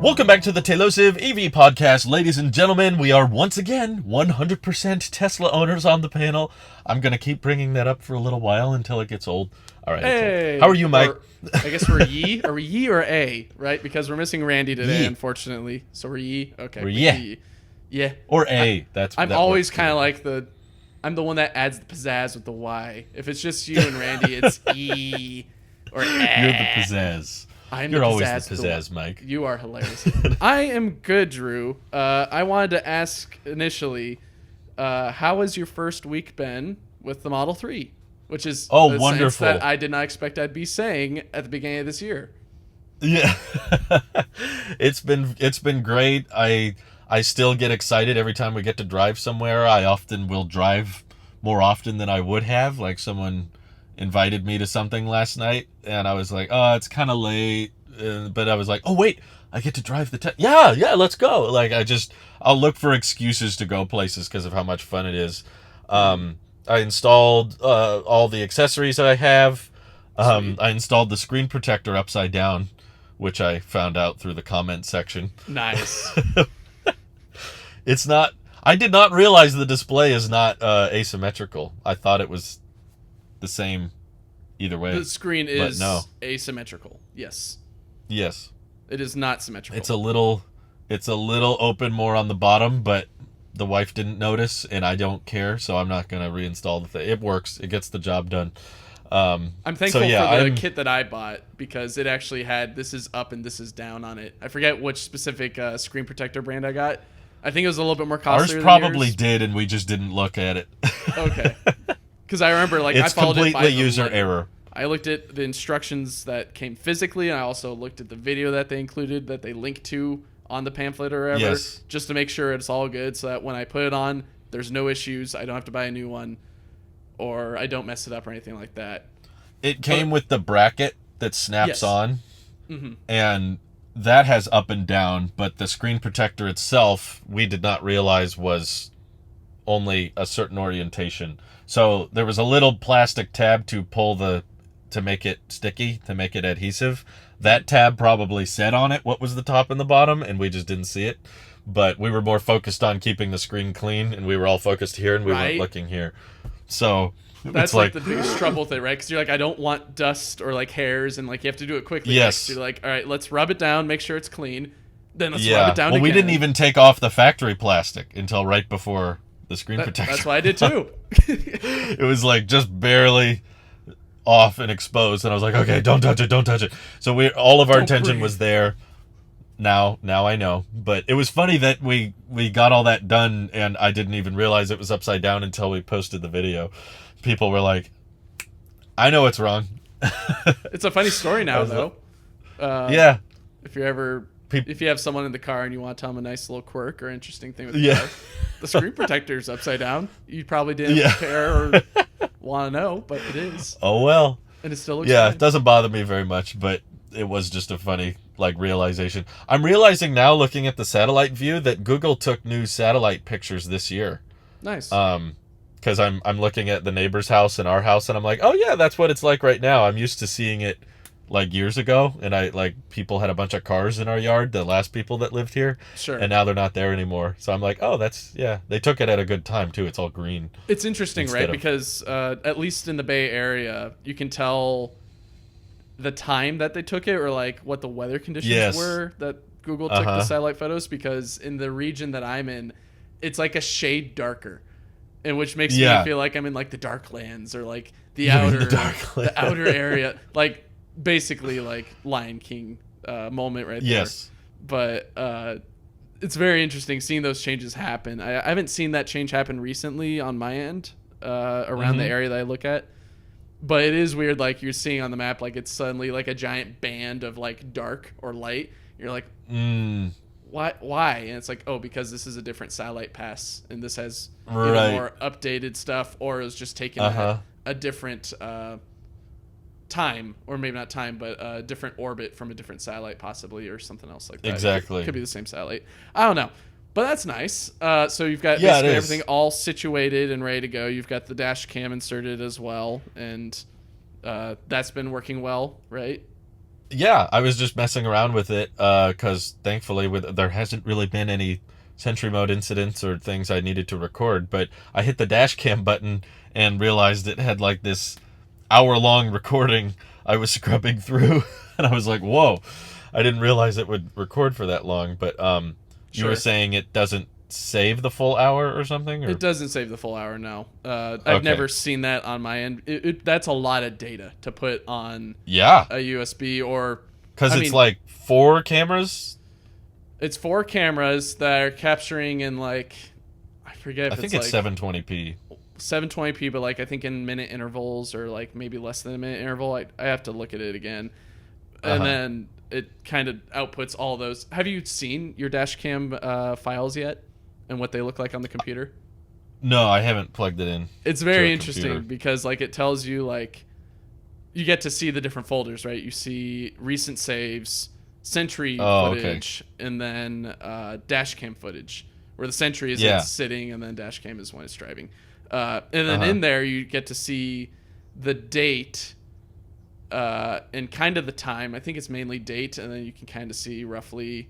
Welcome back to the Tailosive EV podcast, ladies and gentlemen. We are once again 100% Tesla owners on the panel. I'm going to keep bringing that up for a little while until it gets old. All right. Hey, how are you, Mike? I guess we're Yi. Are we Yi or A, right? Because we're missing Randy today, Yi. unfortunately. So we're Yi. Okay. We're yeah. Yi. Yeah. Or A. I'm always kind of like I'm the one that adds the pizzazz with the Y. If it's just you and Randy, it's E or A. You're the pizzazz. You're always the pizzazz, Mike. You are hilarious. I am good, Drew. I wanted to ask initially, how has your first week been with the Model 3? Which is a sentence wonderful that I did not expect I'd be saying at the beginning of this year. Yeah. It's been great. I still get excited every time we get to drive somewhere. I often will drive more often than I would have. Like someone invited me to something last night and I was like, oh, it's kind of late, but I was like, oh wait, I get to drive the yeah, let's go. Like I'll look for excuses to go places because of how much fun it is. I installed all the accessories I have. I installed the screen protector upside down, which I found out through the comment section. Nice. I did not realize the display is not asymmetrical. I thought it was the same either way. The screen is asymmetrical. Yes. Yes. It is not symmetrical. It's a little open more on the bottom, but the wife didn't notice and I don't care, so I'm not going to reinstall the thing. It works. It gets the job done. I'm thankful for the kit that I bought because it actually had this is up and this is down on it. I forget which specific screen protector brand I got. I think it was a little bit more costly. Ours probably did, and we just didn't look at it. Okay. Because I remember, I followed it by completely user error. I looked at the instructions that came physically, and I also looked at the video that they included, that they linked to on the pamphlet or whatever, just to make sure it's all good, so that when I put it on, there's no issues. I don't have to buy a new one, or I don't mess it up or anything like that. It came with the bracket that snaps on, mm-hmm. and that has up and down, but the screen protector itself, we did not realize was only a certain orientation. So there was a little plastic tab to make it sticky, to make it adhesive. That tab probably said on it what was the top and the bottom, and we just didn't see it. But we were more focused on keeping the screen clean, and we were all focused here, and we weren't looking here. So that's like the biggest trouble with it, right? Because you're like, I don't want dust or hairs, and you have to do it quickly. Yes. So you're like, all right, let's rub it down, make sure it's clean. Then let's rub it down again. Well, we didn't even take off the factory plastic until right before the screen protector. That's what I did too. It was just barely off and exposed, and I was like, okay, don't touch it. So all of our attention was there. Now I know. But it was funny that we got all that done, and I didn't even realize it was upside down until we posted the video. People were like, I know it's wrong. It's a funny story now, though. Yeah. If you have someone in the car and you want to tell them a nice little quirk or interesting thing with the car, the screen protector's upside down. You probably didn't care or want to know, but it is. Oh, well. And it still looks fine. It doesn't bother me very much, but it was just a funny realization. I'm realizing now, looking at the satellite view, that Google took new satellite pictures this year. Nice. Because I'm looking at the neighbor's house and our house, and I'm like, oh yeah, that's what it's like right now. I'm used to seeing it years ago, and people had a bunch of cars in our yard, the last people that lived here. Sure. And now they're not there anymore. So I'm like, oh, they took it at a good time too. It's all green. It's interesting, right? Because at least in the Bay Area, you can tell the time that they took it, or what the weather conditions were that Google took the satellite photos, because in the region that I'm in, it's a shade darker. And which makes me feel like I'm in the Darklands, or the outer area, basically Lion King moment right there. Yes. But it's very interesting seeing those changes happen. I haven't seen that change happen recently on my end around the area that I look at. But it is weird, you're seeing on the map, it's suddenly a giant band of dark or light. You're like, why? And it's because this is a different satellite pass, and this has either more updated stuff, or it was just taken at a different time, or maybe not time, but a different orbit from a different satellite, possibly, or something else like that. Exactly. It could be the same satellite. I don't know. But that's nice. So you've got basically everything all situated and ready to go. You've got the dash cam inserted as well, and that's been working well, right? Yeah, I was just messing around with it because thankfully there hasn't really been any Sentry Mode incidents or things I needed to record. But I hit the dash cam button and realized it had like this hour-long recording I was scrubbing through, and I was like, "Whoa!" I didn't realize it would record for that long. But you were Sure. saying it doesn't save the full hour or something, or It doesn't save the full hour, no. I've okay, never seen that on my end. That's a lot of data to put on yeah, a USB, or because I it's mean, like 4 cameras. it's 4 cameras that are capturing in like, I forget I if think it's it's like 720p. 720p, but like I think in minute intervals or like maybe less than a minute interval. I have to look at it again, Uh and huh. then it kind of outputs all those. Have you seen your dash cam files yet, and what they look like on the computer? No, I haven't plugged it in It's to a very interesting computer. because like it tells you like you get to see the different folders, right? You see recent saves, Sentry Oh, okay. footage, and then dash cam footage, where the Sentry is Yeah. it's sitting and then dash cam is when it's driving. And Uh then huh. in there you get to see the date and kind of the time. I think it's mainly date, and then you can kind of see roughly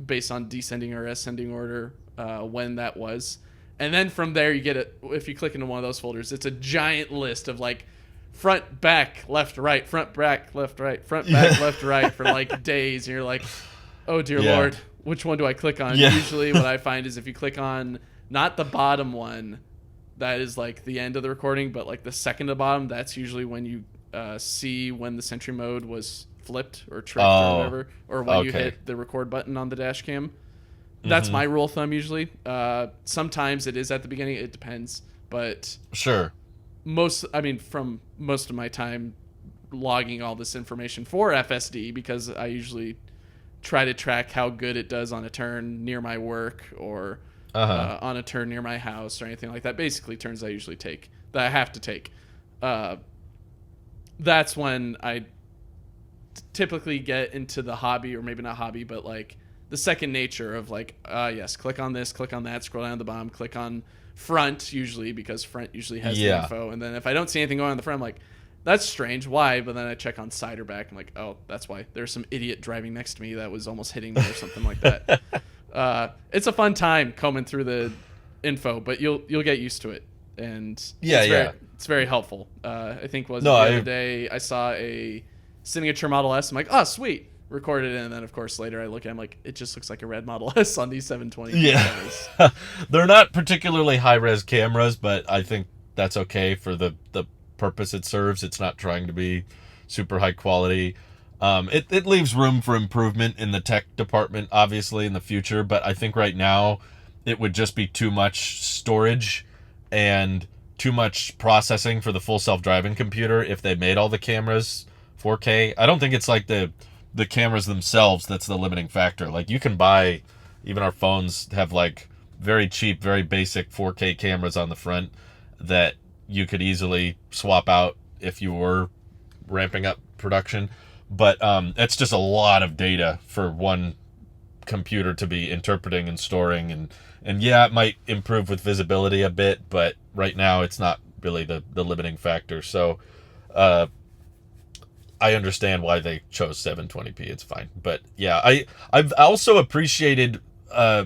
based on descending or ascending order when that was. And then from there, you get it. If you click into one of those folders, it's a giant list of like front, back, left, right, front, back, left, right, front, back, Yeah. left, right for like days. And you're like, oh dear Yeah. lord, which one do I click on? Yeah. Usually, what I find is if you click on not the bottom one, that is like the end of the recording, but like the second to the bottom, that's usually when you see when the Sentry Mode was flipped or tricked or Oh, whatever, or when you okay. hit the record button on the dash cam. That's Mm-hmm. my rule of thumb usually. Sometimes it is at the beginning. It depends, but Sure. from most of my time logging all this information for FSD, because I usually try to track how good it does on a turn near my work or Uh huh. on a turn near my house or anything like that. Basically, turns I usually take that I have to take. Uh, that's when I typically get into the hobby, or maybe not hobby, but like the second nature of like, yes, click on this, click on that, scroll down to the bottom, click on front usually, because front usually has the Yeah. info. And then if I don't see anything going on the front, I'm like, that's strange. Why? But then I check on side or back. I'm like, oh, that's why. There's some idiot driving next to me that was almost hitting me or something like that. It's a fun time combing through the info, but you'll get used to it, and Yeah. Yeah. it's very helpful. I think was it No, the other I. day I saw a signature Model S. I'm like, oh sweet, recorded it, and then of course later I look at it, I'm like, it just looks like a red Model S on these 720p cameras. Yeah. They're not particularly high res cameras, but I think that's okay for the purpose it serves. It's not trying to be super high quality. It leaves room for improvement in the tech department, obviously, in the future, but I think right now it would just be too much storage and too much processing for the full self-driving computer if they made all the cameras 4K. I don't think it's like the cameras themselves that's the limiting factor. Like you can buy, even our phones have like very cheap, very basic 4K cameras on the front that you could easily swap out if you were ramping up production. But it's just a lot of data for one computer to be interpreting and storing, and yeah, it might improve with visibility a bit, but right now it's not really the limiting factor. So uh, I understand why they chose 720p. It's fine. But yeah, I've also appreciated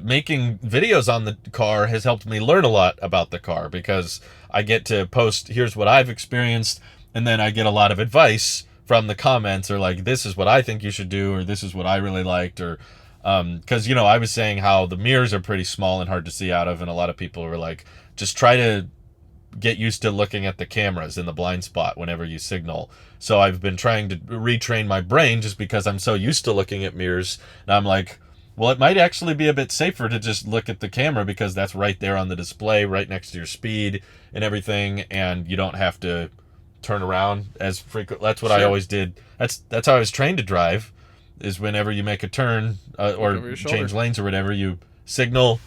making videos on the car has helped me learn a lot about the car, because I get to post, here's what I've experienced, and then I get a lot of advice from the comments, or like, this is what I think you should do, or this is what I really liked, or because I was saying how the mirrors are pretty small and hard to see out of, and a lot of people were like, just try to get used to looking at the cameras in the blind spot whenever you signal. So I've been trying to retrain my brain, just because I'm so used to looking at mirrors. And I'm like, well, it might actually be a bit safer to just look at the camera, because that's right there on the display, right next to your speed and everything, and you don't have to turn around as frequent. That's what I Sure, always did. That's how I was trained to drive. Is whenever you make a turn look or over your shoulder. change lanes or whatever, you signal,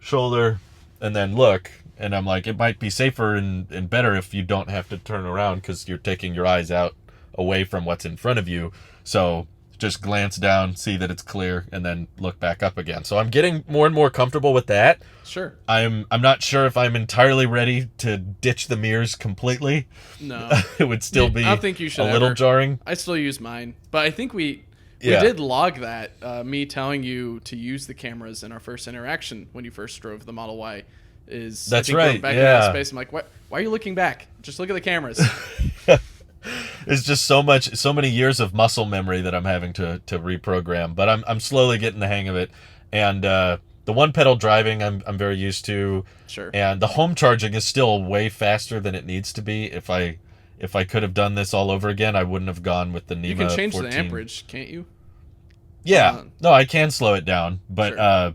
shoulder, and then look. And I'm like, it might be safer and better if you don't have to turn around, because you're taking your eyes out away from what's in front of you. So just glance down, see that it's clear, and then look back up again. So I'm getting more and more comfortable with that. Sure. I'm not sure if I'm entirely ready to ditch the mirrors completely. No. It would still be I don't think you should a little ever. jarring. I still use mine, but I think we Yeah. did log that. Me telling you to use the cameras in our first interaction when you first drove the Model Y is. That's I think, right, Back yeah. in that space, I'm like, why are you looking back? Just look at the cameras. It's just so many years of muscle memory that I'm having to reprogram, but I'm slowly getting the hang of it. And the one pedal driving I'm very used to. Sure. And the home charging is still way faster than it needs to be. If I could have done this all over again, I wouldn't have gone with the NEMA 14. You can change the amperage, can't you? Yeah. No, I can slow it down, but Sure.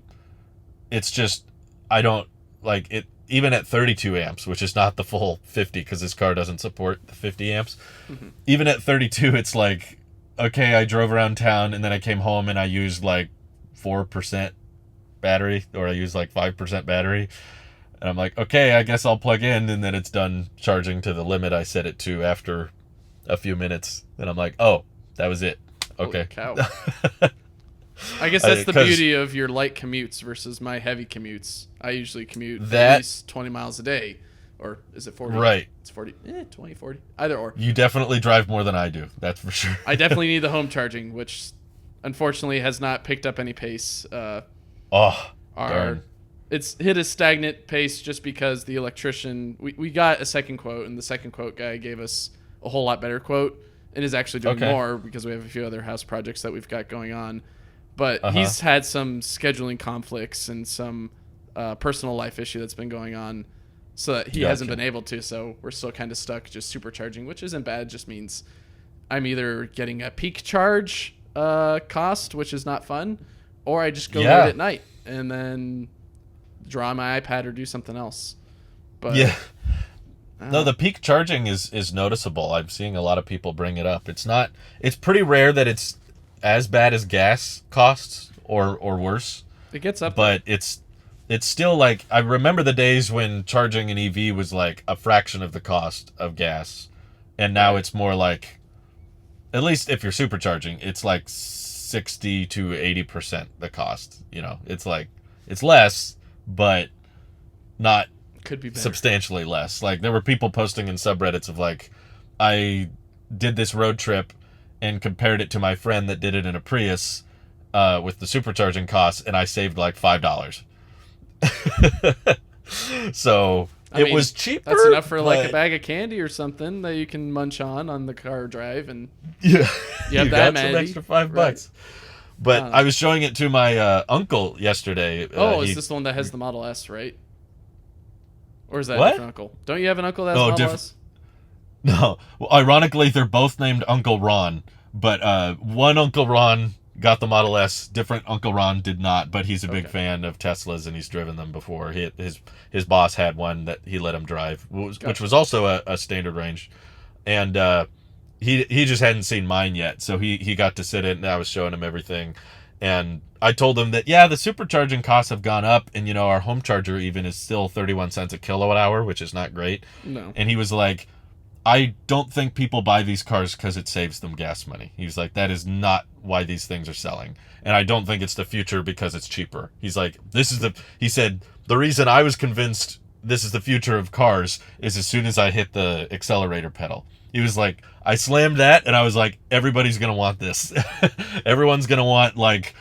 it's just I don't like it. Even at 32 amps, which is not the full 50 because this car doesn't support the 50 amps. Mm-hmm. Even at 32, it's like, okay, I drove around town and then I came home and I used like 4% battery, or I used like 5% battery. And I'm like, okay, I guess I'll plug in, and then it's done charging to the limit I set it to after a few minutes. And I'm like, oh, that was it. Okay. Holy cow. I guess that's the beauty of your light commutes versus my heavy commutes. I usually commute at least 20 miles a day. Or is it 40? Right. It's 40. 20, 40. Either or. You definitely drive more than I do. That's for sure. I definitely need the home charging, which unfortunately has not picked up any pace. Darn. It's hit a stagnant pace just because the electrician... We got a second quote, and the second quote guy gave us a whole lot better quote and is actually doing more because we have a few other house projects that we've got going on. But he's had some scheduling conflicts and some personal life issue that's been going on, so that he hasn't been able to. So we're still kind of stuck just supercharging, which isn't bad. It just means I'm either getting a peak charge cost, which is not fun, or I just go late at night and then draw on my iPad or do something else. But no, the peak charging is noticeable. I'm seeing a lot of people bring it up. It's pretty rare that it's as bad as gas costs or worse. It gets up, but it's still like, I remember the days when charging an EV was like a fraction of the cost of gas, and now it's more like, at least if you're supercharging, it's like 60 to 80% the cost. You know, it's like, it's less, but not could be better. Substantially less. Like, there were people posting in subreddits of like, I did this road trip and compared it to my friend that did it in a Prius with the supercharging costs, and I saved like $5. So it was cheaper. That's enough for like a bag of candy or something that you can munch on the car drive, and you have you that got some extra $5. But I was showing it to my uncle yesterday. Is this the one that has the Model S, right? Or is that a different uncle? Don't you have an uncle that has a Model S? No. Well, ironically, they're both named Uncle Ron, but one Uncle Ron got the Model S. Different Uncle Ron did not, but he's a big fan of Teslas, and he's driven them before. His boss had one that he let him drive, which was also a standard range, and he just hadn't seen mine yet, so he got to sit in, and I was showing him everything, and I told him that the supercharging costs have gone up, and our home charger even is still 31 cents a kilowatt hour, which is not great. No. And he was like, I don't think people buy these cars because it saves them gas money. He was like, that is not why these things are selling. And I don't think it's the future because it's cheaper. He's like, he said, the reason I was convinced this is the future of cars is as soon as I hit the accelerator pedal. He was like, I slammed that, and I was like, everybody's going to want this. Everyone's going to want, like,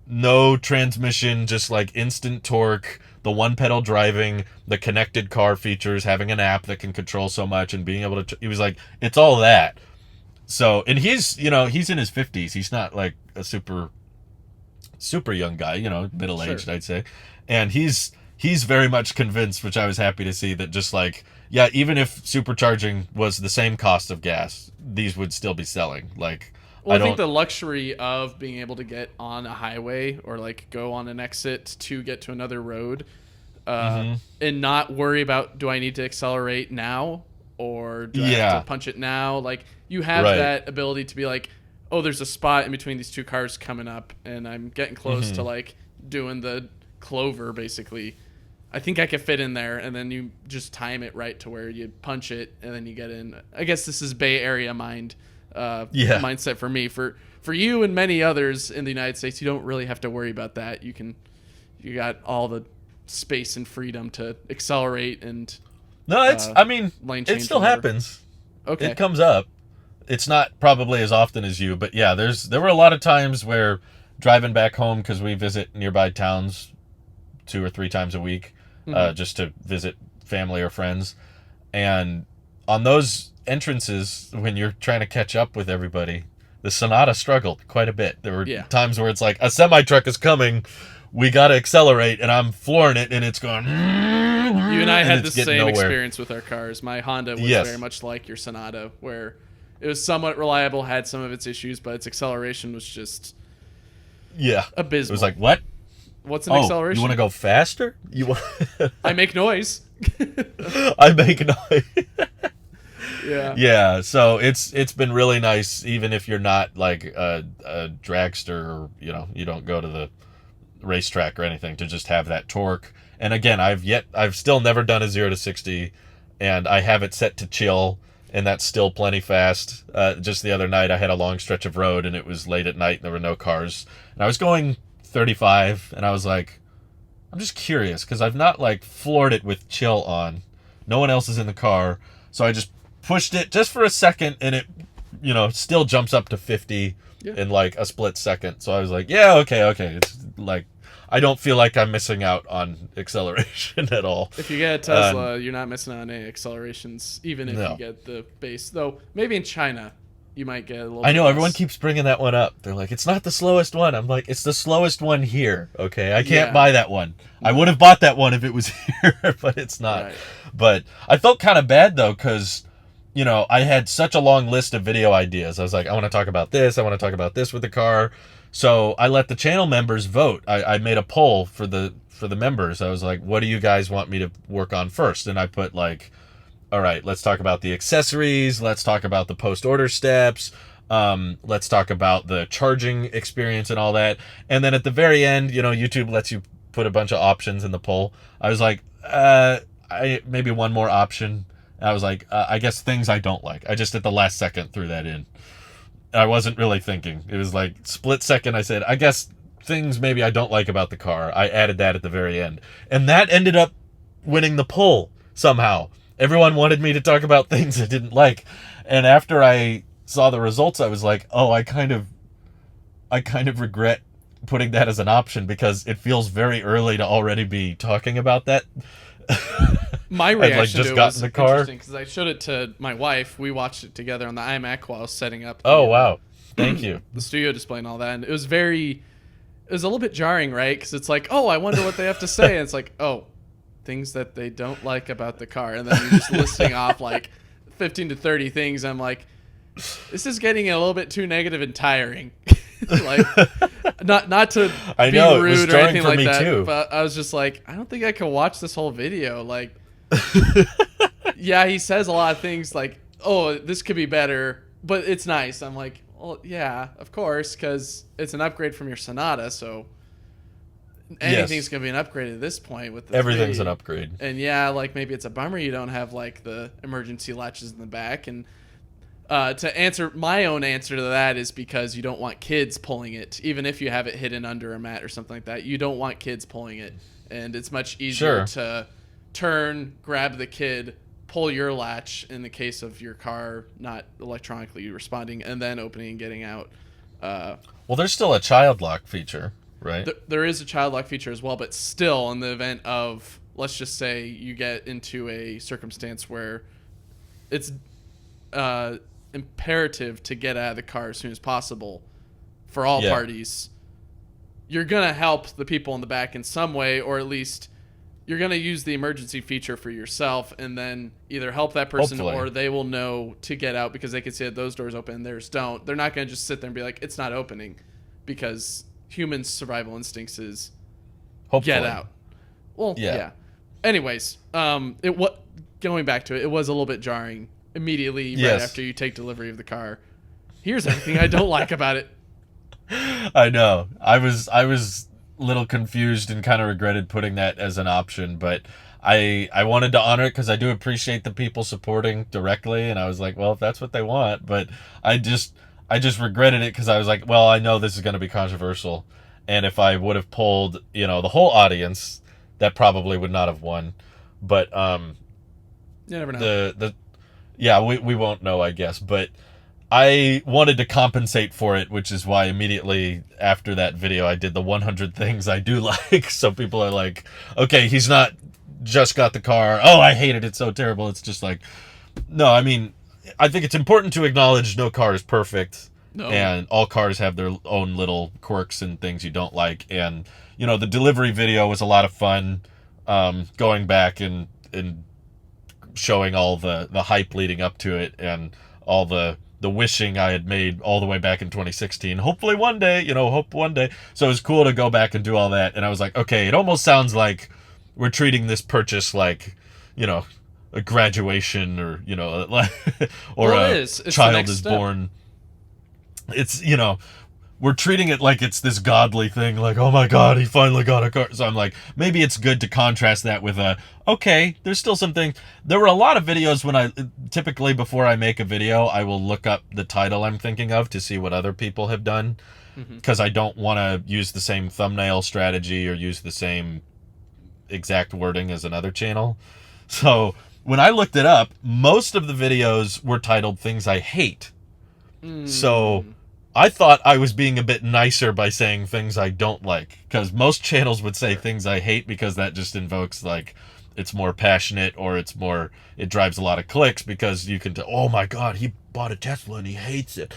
no transmission, just like instant torque, the one pedal driving, the connected car features, having an app that can control so much, and being able to, he was like, it's all that. So, and he's in his 50s. He's not like a super young guy, middle-aged, I'd say. And he's very much convinced, which I was happy to see, that just like, even if supercharging was the same cost of gas, these would still be selling. Like, well, I think the luxury of being able to get on a highway or like go on an exit to get to another road and not worry about, do I need to accelerate now or do I have to punch it now? Like, you have that ability to be like, oh, there's a spot in between these two cars coming up and I'm getting close to like doing the clover basically. I think I could fit in there, and then you just time it right to where you punch it and then you get in. I guess this is Bay Area mind. Yeah. mindset for me. For you and many others in the United States, you don't really have to worry about that. You got all the space and freedom to accelerate and No, I mean, lane it change. still happens. Okay. It comes up. It's not probably as often as you, but yeah, there were a lot of times where driving back home, because we visit nearby towns 2 or 3 times a week, just to visit family or friends, and on those entrances when you're trying to catch up with everybody, the Sonata struggled quite a bit. There were times where it's like a semi truck is coming, we gotta accelerate, and I'm flooring it, and it's going. You and I had the same nowhere. Experience with our cars. My Honda was very much like your Sonata, where it was somewhat reliable, had some of its issues, but its acceleration was just abysmal. It was like, what? What's an acceleration? You want to go faster? I make noise. I make noise. Yeah. Yeah, so it's been really nice, even if you're not like a dragster, or you don't go to the racetrack or anything, to just have that torque. And again, I've still never done a 0 to 60, and I have it set to chill, and that's still plenty fast. Just the other night, I had a long stretch of road, and it was late at night, and there were no cars, and I was going 35, and I was like, I'm just curious, because I've not like floored it with chill on. No one else is in the car, so I just pushed it just for a second, and it still jumps up to 50 in like a split second. So I was like, yeah, okay, it's like I don't feel like I'm missing out on acceleration at all. If you get a Tesla, you're not missing out on any accelerations, even if you get the base. Though maybe in China, you might get a little. I know bit everyone less. keeps bringing that one up. They're like, it's not the slowest one. I'm like, it's the slowest one here. Okay, I can't buy that one. I would have bought that one if it was here, but it's not. Right. But I felt kind of bad though, because I had such a long list of video ideas. I was like, I want to talk about this. I want to talk about this with the car. So I let the channel members vote. I made a poll for the members. I was like, what do you guys want me to work on first? And I put like, all right, let's talk about the accessories. Let's talk about the post-order steps. Let's talk about the charging experience and all that. And then at the very end, YouTube lets you put a bunch of options in the poll. I was like, maybe one more option. And I was like, I guess things I don't like. I just at the last second threw that in. I wasn't really thinking. It was like split second. I said, I guess things maybe I don't like about the car. I added that at the very end. And that ended up winning the poll somehow. Everyone wanted me to talk about things I didn't like. And after I saw the results, I was like, oh, I kind of regret putting that as an option, because it feels very early to already be talking about that. My reaction just to it got was in the car. interesting, because I showed it to my wife. We watched it together on the iMac while I was setting up. Oh, wow. Thank you. The studio display and all that. And it was a little bit jarring, right? Because it's like, oh, I wonder what they have to say. And it's like, oh, things that they don't like about the car. And then you're just listing off like 15 to 30 things. I'm like, this is getting a little bit too negative and tiring. Like, not to be rude or anything like that, too. But I was just like, I don't think I can watch this whole video. Like, yeah, he says a lot of things like, oh, this could be better, but it's nice. I'm like, well, yeah, of course, because it's an upgrade from your Sonata, so anything's going to be an upgrade at this point. With the everything's 3. an upgrade. And yeah, like maybe it's a bummer you don't have like the emergency latches in the back. And to answer my own answer to that is because you don't want kids pulling it, even if you have it hidden under a mat or something like that. You don't want kids pulling it, and it's much easier to turn, grab the kid, pull your latch in the case of your car not electronically responding, and then opening and getting out. Well, there's still a child lock feature, right? There is a child lock feature as well, but still, in the event of, let's just say you get into a circumstance where it's imperative to get out of the car as soon as possible for all parties, you're going to help the people in the back in some way, or at least you're going to use the emergency feature for yourself, and then either help that person or they will know to get out, because they can see that those doors open and theirs don't. They're not going to just sit there and be like, it's not opening, because human survival instincts is get out. Well, yeah. Anyways, going back to it, it was a little bit jarring immediately right after you take delivery of the car. Here's everything I don't like about it. I know. I was a little confused and kind of regretted putting that as an option, but I wanted to honor it because I do appreciate the people supporting directly, and I was like, well, if that's what they want, but I just I just regretted it because I was like, well, I know this is going to be controversial, and if I would have polled, the whole audience, that probably would not have won. But You never know. the yeah, we won't know, I guess, but I wanted to compensate for it, which is why immediately after that video I did the 100 things I do like. So people are like, okay, he's not just got the car. Oh, I hate it. It's so terrible. It's just like, no, I mean, I think it's important to acknowledge no car is perfect, No. and all cars have their own little quirks and things you don't like. And the delivery video was a lot of fun, going back and showing all the hype leading up to it and all the wishing I had made all the way back in 2016. Hopefully one day, hope one day. So it was cool to go back and do all that. And I was like, okay, it almost sounds like we're treating this purchase like, you know, a graduation, or, or Well, it a is. It's the child next is step. born. It's, we're treating it like it's this godly thing, like, oh my god, he finally got a car. So I'm like, maybe it's good to contrast that with okay, there's still something. There were a lot of videos when typically before I make a video, I will look up the title I'm thinking of to see what other people have done, Hmm. because I don't want to use the same thumbnail strategy or use the same exact wording as another channel. So when I looked it up, most of the videos were titled things I hate. So Mm. I thought I was being a bit nicer by saying things I don't like, because most channels would say Sure. things I hate because that just invokes, like, it's more passionate, or it drives a lot of clicks because you can oh my god, he bought a Tesla and he hates it.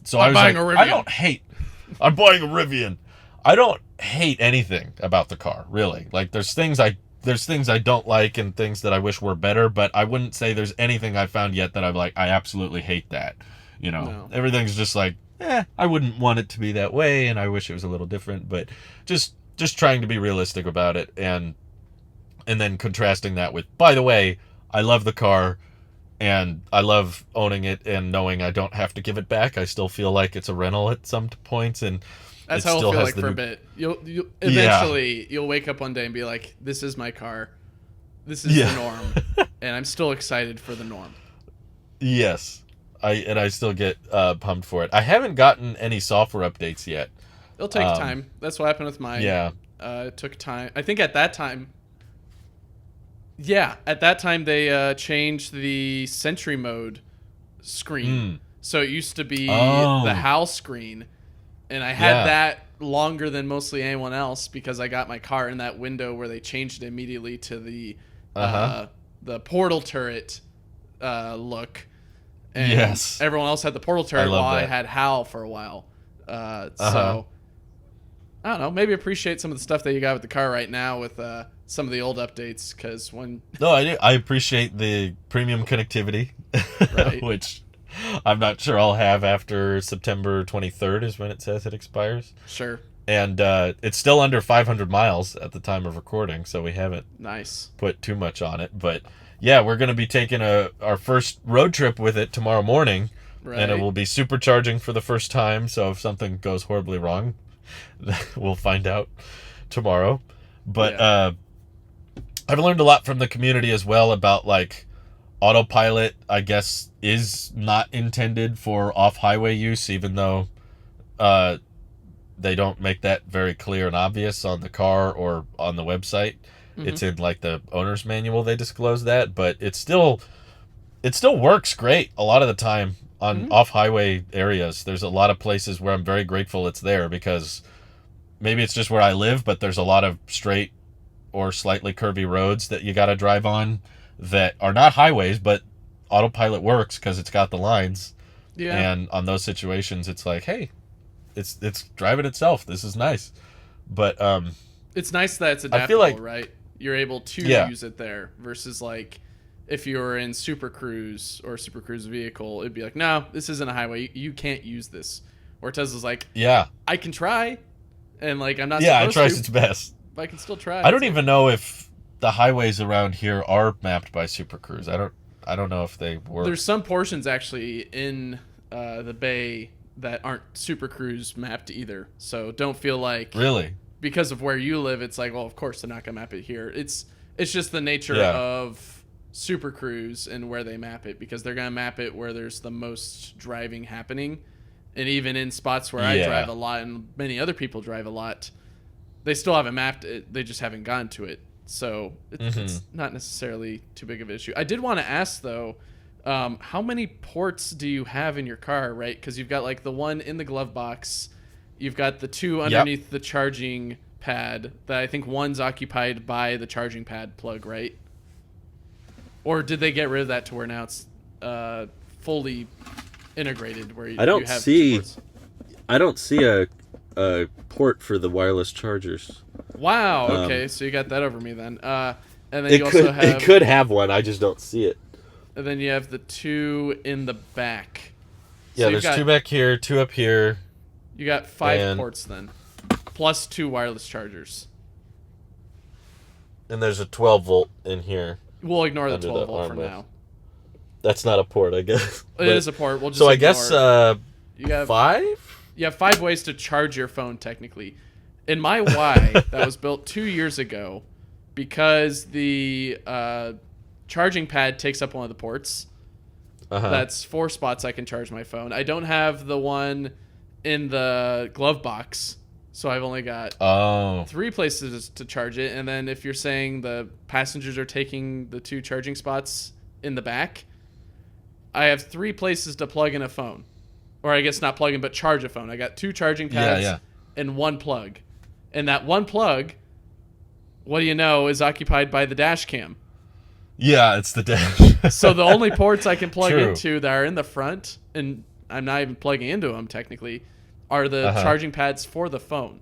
So I I'm was buying a like, I Rivian. don't hate. I'm buying a Rivian. I don't hate anything about the car, really. Like, there's things I don't like and things that I wish were better, but I wouldn't say there's anything I found yet that I'm like, I absolutely hate that. No. Everything's just like, I wouldn't want it to be that way, and I wish it was a little different, but just trying to be realistic about it, and then contrasting that with, by the way, I love the car and I love owning it and knowing I don't have to give it back. I still feel like it's a rental at some points, and That's it how it'll still feel has like the for a new. bit. You'll Yeah. eventually you'll wake up one day and be like, "This is my car. This is the Yeah. norm," and I'm still excited for the norm. Yes. I still get pumped for it. I haven't gotten any software updates yet. It'll take Um, time. That's what happened with mine. yeah. It took time. I think at that time, yeah, at that time they changed the Sentry mode screen. Mm. So it used to be the Oh. HAL screen, and I had Yeah. that longer than mostly anyone else because I got my car in that window where they changed it immediately to Uh-huh. the portal turret look, and Yes. everyone else had the portal turret love while I that. had HAL for a while. Uh-huh. So I don't know. Maybe appreciate some of the stuff that you got with the car right now with some of the old updates because when No, I do. I appreciate the premium connectivity, right, which I'm not sure I'll have after September 23rd is when it says it expires. sure, And it's still under 500 miles at the time of recording, so we haven't nice, put too much on it. But yeah, we're going to be taking our first road trip with it tomorrow morning, and it right, will be supercharging for the first time. So if something goes horribly wrong, we'll find out tomorrow. But yeah. I've learned a lot from the community as well about, like, Autopilot, I guess, is not intended for off-highway use, even though uh, they don't make that very clear and obvious on the car or on the website. Hmm. It's in, like, the owner's manual they disclose that, but it still works great a lot of the time on Hmm. off-highway areas. There's a lot of places where I'm very grateful it's there, because maybe it's just where I live, but there's a lot of straight or slightly curvy roads that you got to drive on that are not highways, but Autopilot works because it's got the lines. Yeah, And on those situations, it's like, hey, it's driving itself. This is nice. But it's nice that it's I feel adaptable, like, right? You're able to yeah, use it there versus like if you were in Super Cruise or Super Cruise vehicle, it'd be like, no, this isn't a highway. You can't use this. Or Tesla's like, yeah, I can try, and like I'm not yeah. It supposed tries to, its best. but I can still try. I It's don't like, even know if the highways around here are mapped by Super Cruise. I don't know if they were. there's some portions actually in the bay that aren't Super Cruise mapped either. So don't feel like Really? because of where you live, it's like, well, of course they're not gonna map it here. It's It's just the nature Yeah. of Super Cruise and where they map it, because they're going to map it where there's the most driving happening. And even in spots where I drive a lot and many other people drive a lot, they still haven't mapped it. They just haven't gone to it. So it's not necessarily too big of an issue. I did want to ask, though, how many ports do you have in your car, right? Because you've got like the one in the glove box. You've got the two underneath the charging pad that I think one's occupied by the charging pad plug, right? Or did they get rid of that to where now it's fully integrated where I don't you have see two ports? I don't see a port for the wireless chargers. Wow. Okay, so you got that over me then. And then It you could also have it could have one. I just don't see it. and then you have the two in the back. Yeah, So you've there's got, two back here, two up here. You got 5 and- ports then, plus 2 wireless chargers. And there's a 12-volt in here. We'll ignore the Under 12 the volt for armrest. now. That's not a port, I guess. It is a port. We'll just So I ignore guess it. You have 5? You have 5 ways to charge your phone, technically. In my Y, that was built 2 years ago, because the charging pad takes up one of the ports. That's 4 spots I can charge my phone. I don't have the one in the glove box, so I've only got 3 places to charge it. And then if you're saying the passengers are taking the 2 charging spots in the back, I have 3 places to plug in a phone. Or I guess not plug in, but charge a phone. I got 2 charging pads and 1 plug. And that 1 plug, what do you know, is occupied by the dash cam. Yeah, it's the dash. So the only ports I can plug True. into that are in the front, and I'm not even plugging into them technically, are the charging pads for the phone.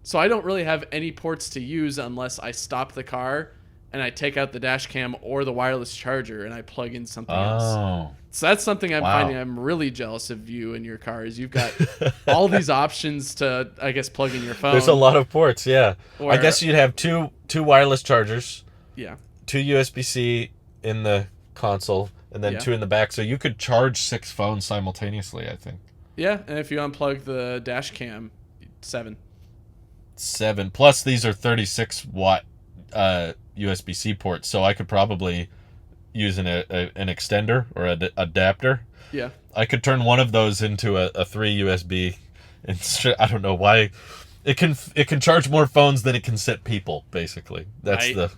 So I don't really have any ports to use unless I stop the car and I take out the dash cam or the wireless charger and I plug in something else. So that's something I'm finding I'm really jealous of you and your car, is you've got all these options to, I guess, plug in your phone. There's a lot of ports, yeah. Or- I guess you'd have two wireless chargers, Yeah. 2 USB-C in the console, and then 2 in the back. So you could charge 6 phones simultaneously, I think. Yeah, and if you unplug the dash cam, 7. 7. Plus, these are 36-watt USB-C ports, so I could probably use an extender or an adapter. Yeah. I could turn one of those into a 3 USB. And I don't know why. It can charge more phones than it can sit people, basically. That's Right.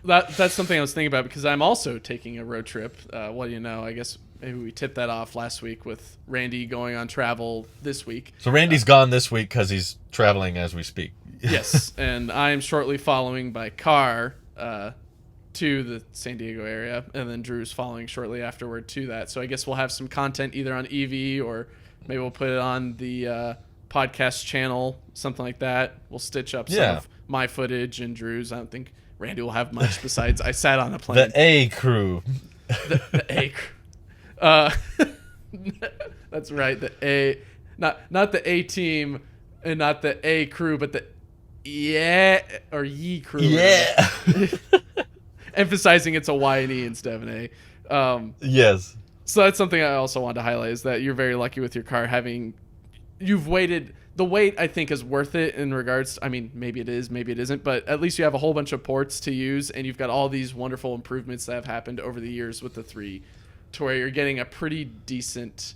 That's something I was thinking about, because I'm also taking a road trip. Well, you know, I guess maybe we tipped that off last week with Randy going on travel this week. So Randy's gone this week because he's traveling as we speak. Yes, and I am shortly following by car to the San Diego area, and then Drew's following shortly afterward to that. So I guess we'll have some content either on EV, or maybe we'll put it on the podcast channel, something like that. We'll stitch up some of my footage and Drew's. I don't think Randy will have much besides I sat on a plane. The A crew. The A crew. That's right. The A, not the A team, and not the A crew, but the ye crew. Yeah. Emphasizing it's a Y and E instead of an A. Yes. So that's something I also wanted to highlight, is that you're very lucky with your car you've waited. The wait, I think, is worth it in regards to, I mean, maybe it is, maybe it isn't, but at least you have a whole bunch of ports to use, and you've got all these wonderful improvements that have happened over the years with the 3, to where you're getting a pretty decent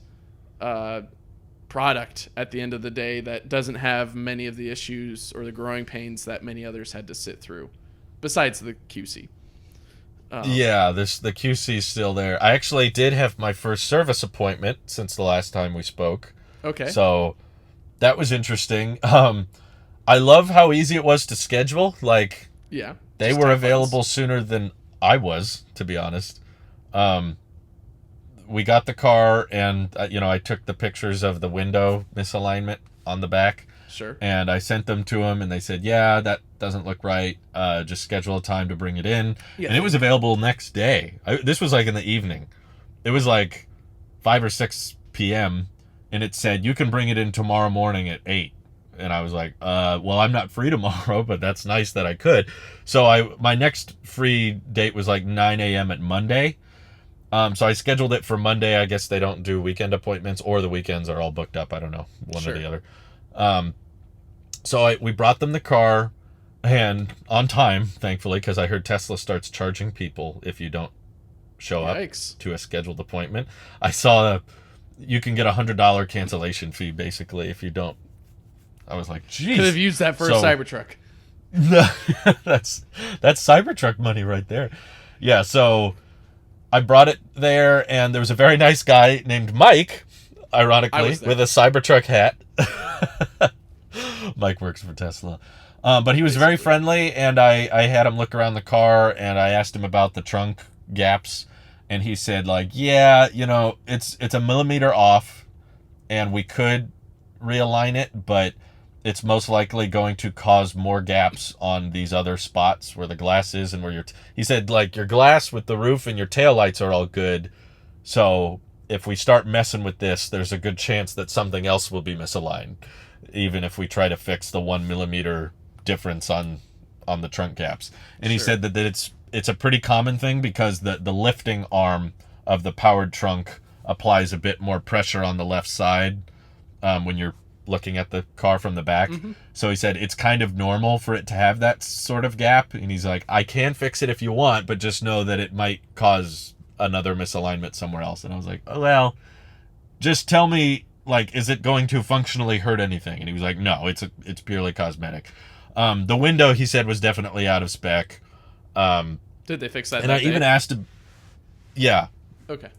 product at the end of the day that doesn't have many of the issues or the growing pains that many others had to sit through, besides the QC. Yeah, the QC is still there. I actually did have my first service appointment since the last time we spoke. Okay. So that was interesting. I love how easy it was to schedule. Like, yeah, they were available sooner than I was, to be honest. We got the car, and I took the pictures of the window misalignment on the back. Sure. And I sent them to them, and they said, yeah, that doesn't look right. Just schedule a time to bring it in. Yeah. And it was available next day. This was like in the evening. It was like 5 or 6 p.m., and it said, you can bring it in tomorrow morning at 8. And I was like, well, I'm not free tomorrow, but that's nice that I could. So my next free date was like 9 a.m. at Monday. So I scheduled it for Monday. I guess they don't do weekend appointments, or the weekends are all booked up. I don't know, one or the other. So we brought them the car. and on time, thankfully, because I heard Tesla starts charging people if you don't show up Yikes. to a scheduled appointment. I saw you can get $100 cancellation fee basically if you don't. I was like, geez. Could have used that for a Cybertruck. that's Cybertruck money right there. Yeah, so I brought it there, and there was a very nice guy named Mike, ironically, with a Cybertruck hat. Mike works for Tesla. But he was very friendly, and I had him look around the car, and I asked him about the trunk gaps, and he said, like, yeah, it's a millimeter off, and we could realign it, but it's most likely going to cause more gaps on these other spots where the glass is and where he said, like, your glass with the roof and your taillights are all good, so if we start messing with this, there's a good chance that something else will be misaligned, even if we try to fix the 1 millimeter difference on the trunk gaps. And he said that it's a pretty common thing because the lifting arm of the powered trunk applies a bit more pressure on the left side when you're looking at the car from the back. So he said it's kind of normal for it to have that sort of gap, and he's like, I can fix it if you want, but just know that it might cause another misalignment somewhere else. And I was like, oh, well, just tell me, like, is it going to functionally hurt anything? And he was like, no, it's purely cosmetic. The window, he said, was definitely out of spec. Did they fix that? And I even asked him, yeah. Okay.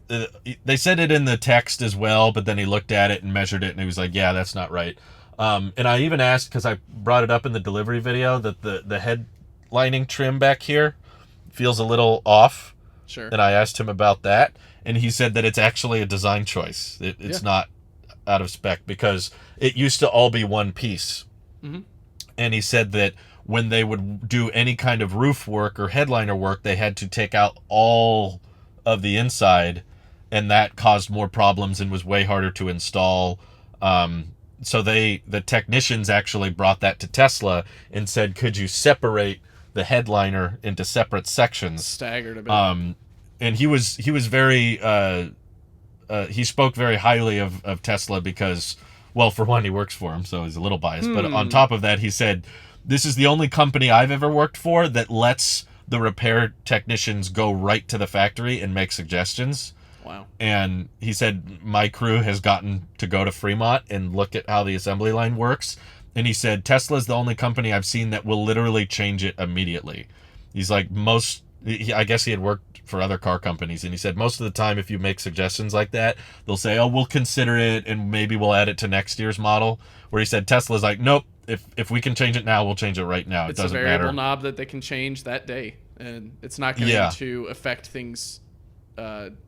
They said it in the text as well, but then he looked at it and measured it, and he was like, yeah, that's not right. And I even asked, because I brought it up in the delivery video, that the head lining trim back here feels a little off. Sure. And I asked him about that, and he said that it's actually a design choice. It's not out of spec, because it used to all be one piece. And he said that when they would do any kind of roof work or headliner work, they had to take out all of the inside, and that caused more problems and was way harder to install. So the technicians actually brought that to Tesla and said, could you separate the headliner into separate sections? Staggered a bit. And he was very he spoke very highly of Tesla because, well, for one, he works for him, so he's a little biased. But on top of that, he said, this is the only company I've ever worked for that lets the repair technicians go right to the factory and make suggestions. Wow. And he said, my crew has gotten to go to Fremont and look at how the assembly line works. And he said, Tesla's the only company I've seen that will literally change it immediately. He's like, I guess he had worked for other car companies, and he said most of the time if you make suggestions like that, they'll say, oh, we'll consider it and maybe we'll add it to next year's model. Where he said Tesla's like, nope, if we can change it now, we'll change it right now. It doesn't matter. It's a variable knob that they can change that day, and it's not going to affect things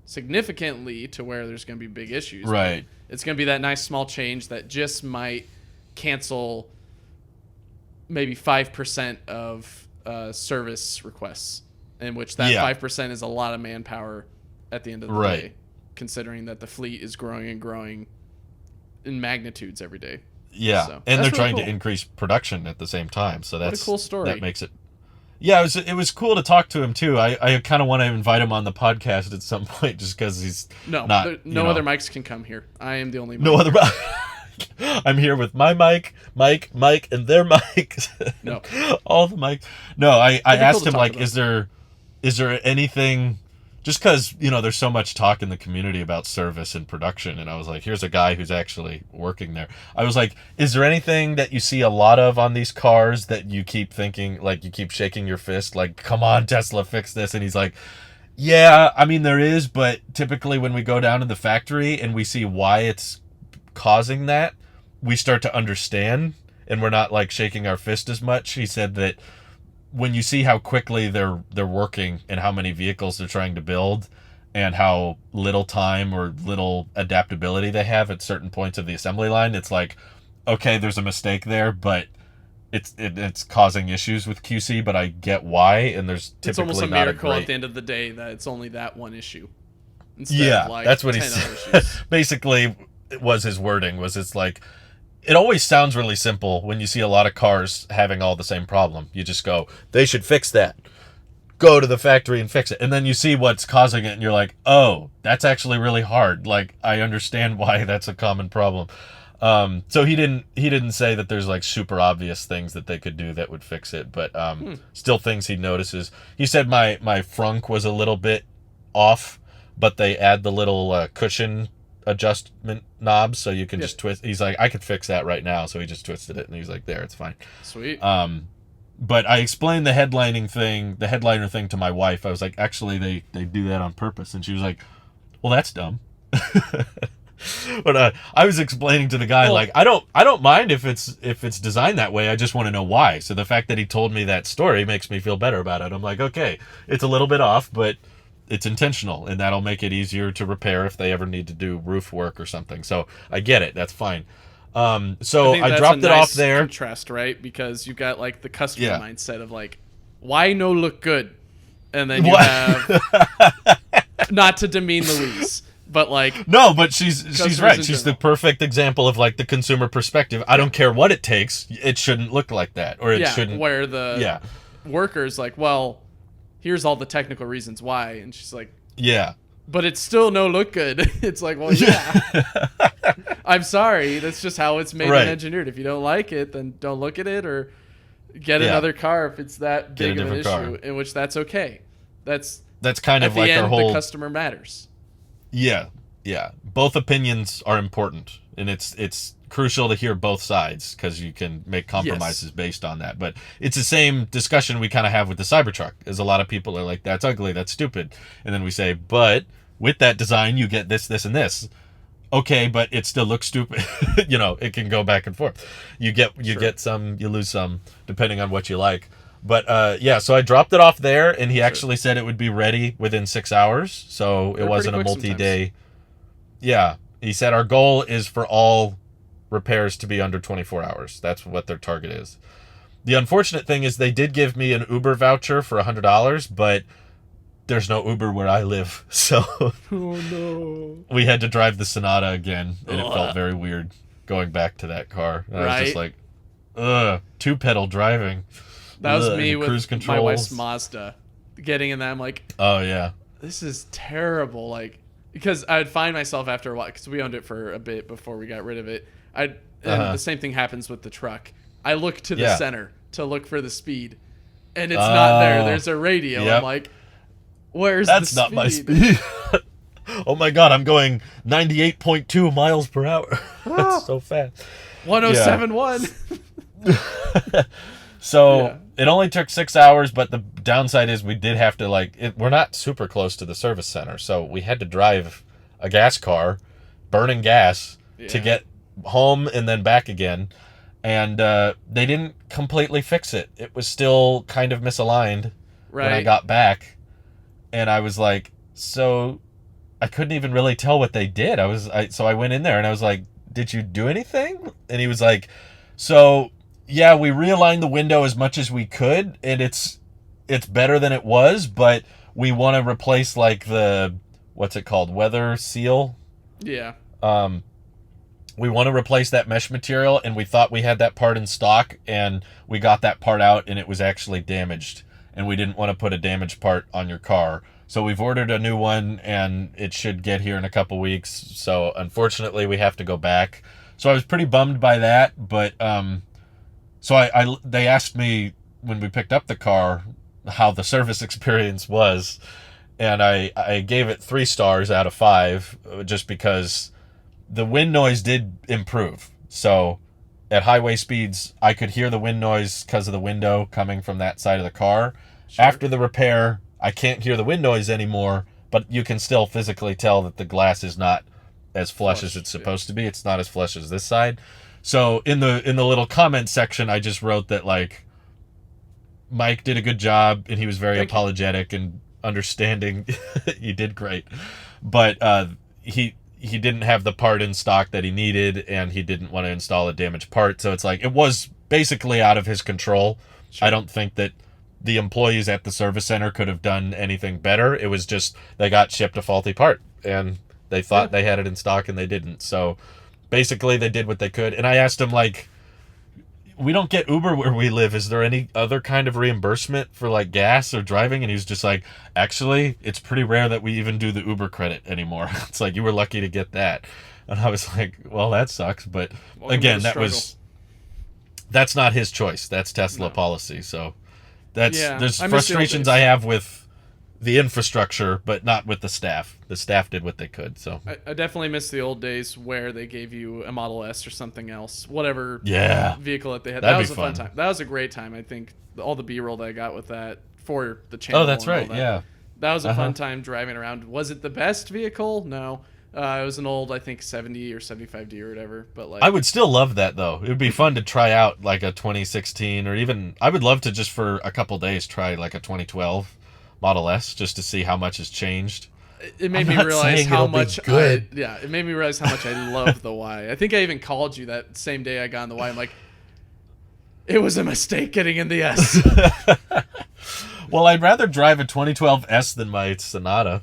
significantly to where there's going to be big issues. Right. It's going to be that nice small change that just might cancel maybe 5% of service requests, in which that 5% is a lot of manpower at the end of the day, considering that the fleet is growing and growing in magnitudes every day. Yeah, so, and they're trying to increase production at the same time, so that's what a cool story. That makes it. Yeah, it was cool to talk to him too. I kind of want to invite him on the podcast at some point, just because he's no other mics can come here. I am the only mic. No other. I'm here with my mic, and their mics. No, all the mics. No, I asked him, like, is there anything? Just because, there's so much talk in the community about service and production, and I was like, here's a guy who's actually working there. I was like, is there anything that you see a lot of on these cars that you keep thinking, like, you keep shaking your fist, like, come on, Tesla, fix this? And he's like, yeah, I mean, there is, but typically when we go down to the factory and we see why it's causing that, we start to understand, and we're not, like, shaking our fist as much. He said that when you see how quickly they're working and how many vehicles they're trying to build and how little time or little adaptability they have at certain points of the assembly line, it's like, okay, there's a mistake there, but it's causing issues with QC, but I get why, and there's typically it's almost a not miracle great... at the end of the day that it's only that one issue. Instead of like that's what he said. Basically, it was his wording, it's like, it always sounds really simple when you see a lot of cars having all the same problem. You just go, they should fix that. Go to the factory and fix it. And then you see what's causing it, and you're like, oh, that's actually really hard. Like, I understand why that's a common problem. So he didn't say that there's like super obvious things that they could do that would fix it, but still things he notices. He said my frunk was a little bit off, but they add the little cushion adjustment knobs so you can just twist. He's like, I could fix that right now, so he just twisted it and he's like, there, it's fine. Sweet. But I explained the headliner thing to my wife. I was like, actually they do that on purpose, and she was like, well, that's dumb. But I was explaining to the guy, like, I don't mind if it's designed that way. I just want to know why. So the fact that he told me that story makes me feel better about it. I'm like, okay, it's a little bit off, but it's intentional, and that'll make it easier to repair if they ever need to do roof work or something. So I get it. That's fine. So I dropped it off there. Contrast, right? Because you've got like the customer mindset of like, why no look good, and then you have not to demean Louise. But like, no, but she's right. She's the perfect example of like the consumer perspective. I don't care what it takes. It shouldn't look like that, or it shouldn't. Where the worker's like, well, here's all the technical reasons why, and she's like, but it's still no look good. It's like, well, I'm sorry. That's just how it's made and engineered. If you don't like it, then don't look at it, or get another car if it's that big of an issue. In which that's okay. That's kind of like our whole. The customer matters. Yeah. Both opinions are important, and it's crucial to hear both sides because you can make compromises based on that. But it's the same discussion we kind of have with the Cybertruck, as a lot of people are like, that's ugly, that's stupid. And then we say, but with that design, you get this, this, and this. Okay, but it still looks stupid. It can go back and forth. You get some, you lose some, depending on what you like. But so I dropped it off there, and he actually said it would be ready within 6 hours. So it wasn't a multi-day. Yeah, he said our goal is for all repairs to be under 24 hours. That's what their target is. The unfortunate thing is they did give me an Uber voucher for $100, but there's no Uber where I live. So we had to drive the Sonata again, and it felt very weird going back to that car. And I was just like, two-pedal driving. That was me with my wife's Mazda. Getting in that, I'm like, oh, yeah. This is terrible. Like, because I would find myself after a while, because we owned it for a bit before we got rid of it. And the same thing happens with the truck. I look to the center to look for the speed, and it's not there. There's a radio. Yep. I'm like, where's the speed? That's not my speed. Oh, my God. I'm going 98.2 miles per hour. That's so fast. 107.1. So it only took 6 hours, but the downside is we did have to we're not super close to the service center. So we had to drive a gas car, burning gas to get home and then back again. And they didn't completely fix it. It was still kind of misaligned when I got back. And I was like, so I couldn't even really tell what they did. So I went in there and I was like, did you do anything? And he was like, so yeah, we realigned the window as much as we could, and it's better than it was, but we want to replace like the, what's it called, weather seal? Yeah. We want to replace that mesh material, and we thought we had that part in stock, and we got that part out, and it was actually damaged, and we didn't want to put a damaged part on your car. So we've ordered a new one, and it should get here in a couple weeks. So unfortunately, we have to go back. So I was pretty bummed by that, but so they asked me when we picked up the car how the service experience was, and I gave it 3 stars out of 5 just because the wind noise did improve. So at highway speeds, I could hear the wind noise because of the window coming from that side of the car. Sure. After the repair, I can't hear the wind noise anymore, but you can still physically tell that the glass is not as flush as it's supposed to be. It's not as flush as this side. So in the little comment section, I just wrote that like Mike did a good job and he was very apologetic and understanding. He did great, but he didn't have the part in stock that he needed, and he didn't want to install a damaged part. So it's like it was basically out of his control. Sure. I don't think that the employees at the service center could have done anything better. It was just they got shipped a faulty part, and they thought they had it in stock and they didn't. So basically, they did what they could. And I asked him, like, we don't get Uber where we live. Is there any other kind of reimbursement for, like, gas or driving? And he was just like, actually, it's pretty rare that we even do the Uber credit anymore. It's like, you were lucky to get that. And I was like, well, that sucks. But Welcome again, to the struggle. that's not his choice. That's Tesla No. policy. So Yeah, there's I miss the old frustrations days. I have with the infrastructure, but not with the staff. The staff did what they could. So I definitely miss the old days where they gave you a Model S or something else, whatever yeah, vehicle that they had. That'd That be was a fun fun. time. That was a great time. I think all the B-roll that I got with that for the channel. oh, that's and all right. that. Yeah, That was a Uh-huh. fun time driving around. Was it the best vehicle? No. It was an old, I think, 70 or 75D or whatever. But like, I would still love that though. It would be fun to try out like a 2016 or even I would love to just for a couple days try like a 2012 Model S just to see how much has changed. it made I'm me not realize saying how it'll be much good. it made me realize how much I love the Y. I think I even called you that same day I got in the Y. I'm like, it was a mistake getting in the S. Well, I'd rather drive a 2012 S than my Sonata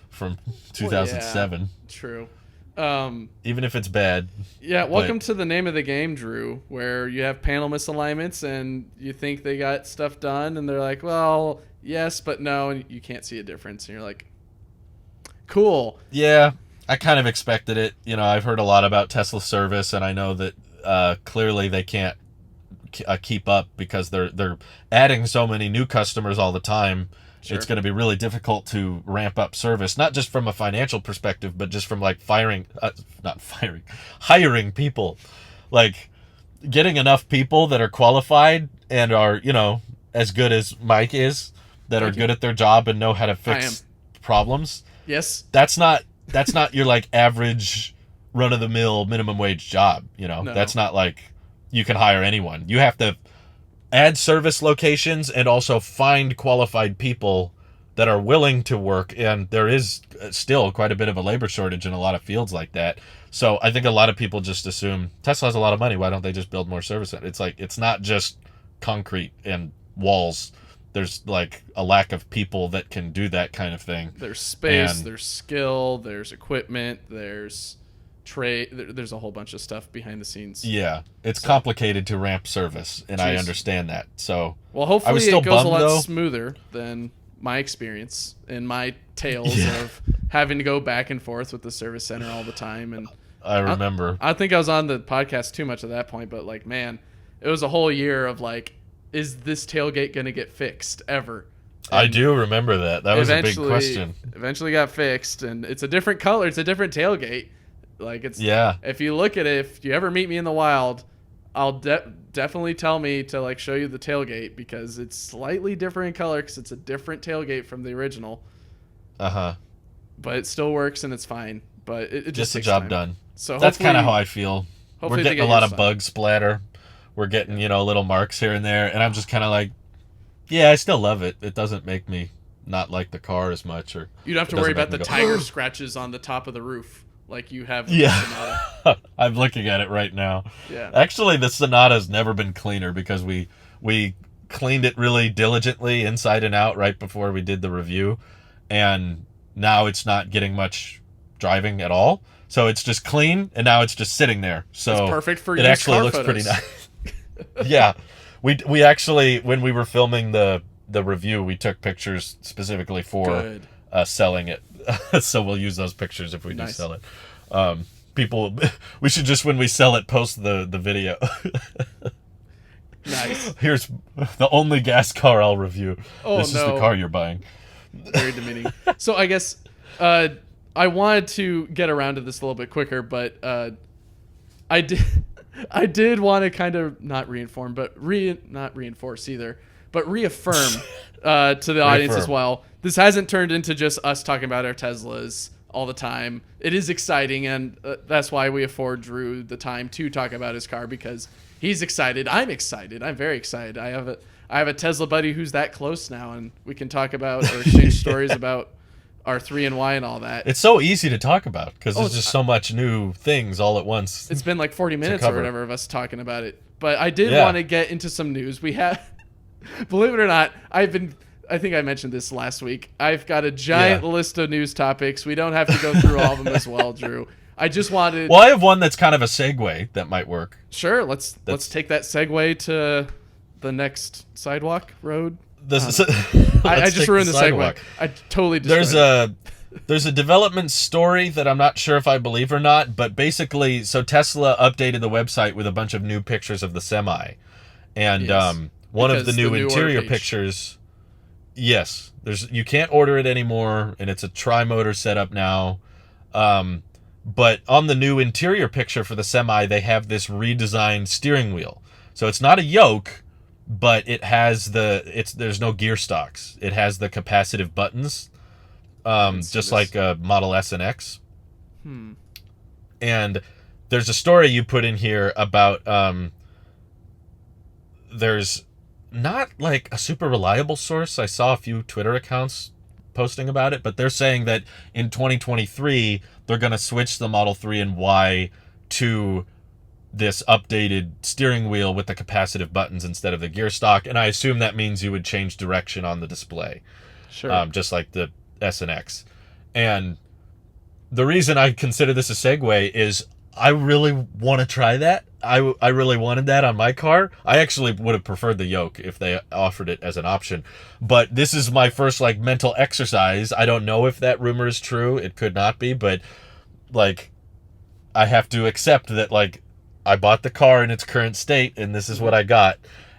from 2007, True. even if it's bad. Yeah, welcome to the name of the game, Drew, where you have panel misalignments and you think they got stuff done and they're like, well, yes, but no, and you can't see a difference. And you're like, cool. Yeah, I kind of expected it. You know, I've heard a lot about Tesla service, and I know that clearly they can't keep up because they're adding so many new customers all the time. Sure. It's going to be really difficult to ramp up service, not just from a financial perspective, but just from like hiring people, like getting enough people that are qualified and are, you know, as good as Mike is, that Thank are you. good at their job and know how to I fix problems. Yes. That's not your like average run of the mill minimum wage job, you know. No. That's not like you can hire anyone. You have to add service locations and also find qualified people that are willing to work, and there is still quite a bit of a labor shortage in a lot of fields like that. So I think a lot of people just assume Tesla has a lot of money, why don't they just build more service centers? It's like it's not just concrete and walls. There's like a lack of people that can do that kind of thing. There's space, And- there's skill, there's equipment, there's trade. There's a whole bunch of stuff behind the scenes. Yeah, it's complicated to ramp service, and I Jeez. understand that. So Well, I hopefully was still it goes a bummed, lot though. smoother than my experience and my tales Yeah. of having to go back and forth with the service center all the time. And I remember. I think I was on the podcast too much at that point, but like, man, it was a whole year of like, is this tailgate going to get fixed ever? I And do remember that. That was a big eventually- question. Eventually got fixed, and it's a different color. It's a different tailgate. Like it's Yeah. If you look at it, if you ever meet me in the wild, I'll definitely tell me to like show you the tailgate because it's slightly different in color because it's a different tailgate from the original, Uh-huh. but it still works and it's fine. But it just Just the takes job time. done. So That's hopefully- kind of how I feel. We're hopefully they getting a get lot yours of done. bug splatter. We're getting, you know, little marks here and there, and I'm just kind of like, yeah, I still love it. It doesn't make me not like the car as much, or You don't have to it worry doesn't about the make me go, tiger scratches on the top of the roof like you have with the Sonata. Yeah. I'm looking at it right now. Yeah. Actually, the Sonata's never been cleaner because we cleaned it really diligently inside and out right before we did the review, and now it's not getting much driving at all. So it's just clean, and now it's just sitting there. So It's perfect for it used actually car looks photos. pretty nice. Yeah, we actually, when we were filming the review, we took pictures specifically for Good. selling it. So we'll use those pictures if we do Nice. sell it. People, we should just, when we sell it, post the video. Nice. Here's the only gas car I'll review. Oh, This is no. the car you're buying. Very demeaning. So I guess I wanted to get around to this a little bit quicker, but I did want to kind of not reinform, but not reinforce either, but reaffirm to the audience as Reaffirm. well. This hasn't turned into just us talking about our Teslas all the time. It is exciting, and that's why we afford Drew the time to talk about his car because he's excited. I'm excited. I'm very excited. I have a Tesla buddy who's that close now, and we can talk about or exchange stories about our 3 and Y and all that. It's so easy to talk about because there's it's- just so much new things all at once. It's been like 40 minutes or cover. whatever of us talking about it. But I did Yeah. want to get into some news. We have, believe it or not, I think I mentioned this last week. I've got a giant Yeah. list of news topics. We don't have to go through all of them as well, Drew. I just wanted. Well, I have one that's kind of a segue that might work. Sure, let's take that segue to the next sidewalk road. This is. I just ruined the segue. I totally destroyed There's it. There's a development story that I'm not sure if I believe or not, but basically, so Tesla updated the website with a bunch of new pictures of the Semi, and Yes. one of the Because new order interior page. pictures. Yes, you can't order it anymore, and it's a tri-motor setup now. But on the new interior picture for the Semi, they have this redesigned steering wheel. So it's not a yoke, but it has there's no gear stalks. It has the capacitive buttons, didn't see just this. like Model S and X. Hmm. And there's a story you put in here about there's not like a super reliable source. I saw a few Twitter accounts posting about it, but they're saying that in 2023 they're going to switch the Model 3 and Y to this updated steering wheel with the capacitive buttons instead of the gear stock, and I assume that means you would change direction on the display, Sure. just like the S and X. And the reason I consider this a segue is I really want to try that. I really wanted that on my car. I actually would have preferred the yoke if they offered it as an option. But this is my first like mental exercise. I don't know if that rumor is true. It could not be, but like I have to accept that like I bought the car in its current state and this is what I got.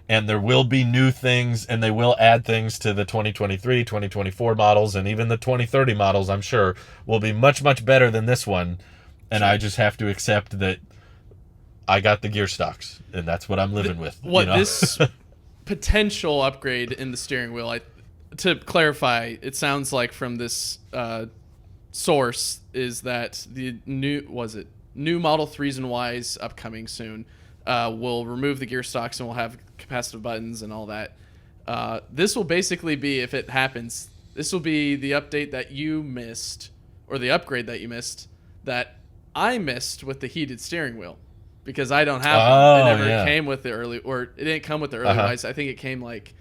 And there will be new things, and they will add things to the 2023, 2024 models, and even the 2030 models, I'm sure, will be much, much better than this one. And Sure. I just have to accept that I got the gear stocks, and that's what I'm living with. What you know? this potential upgrade in the steering wheel, to clarify, it sounds like from this source is that the new Model 3s and Ys upcoming soon will remove the gear stocks and will have capacitive buttons and all that. This will basically be, if it happens, this will be the update that you missed, or the upgrade that you missed, that I missed with the heated steering wheel, because I don't have one. It never yeah. came with the early, or it didn't come with the early Ys. I think it came like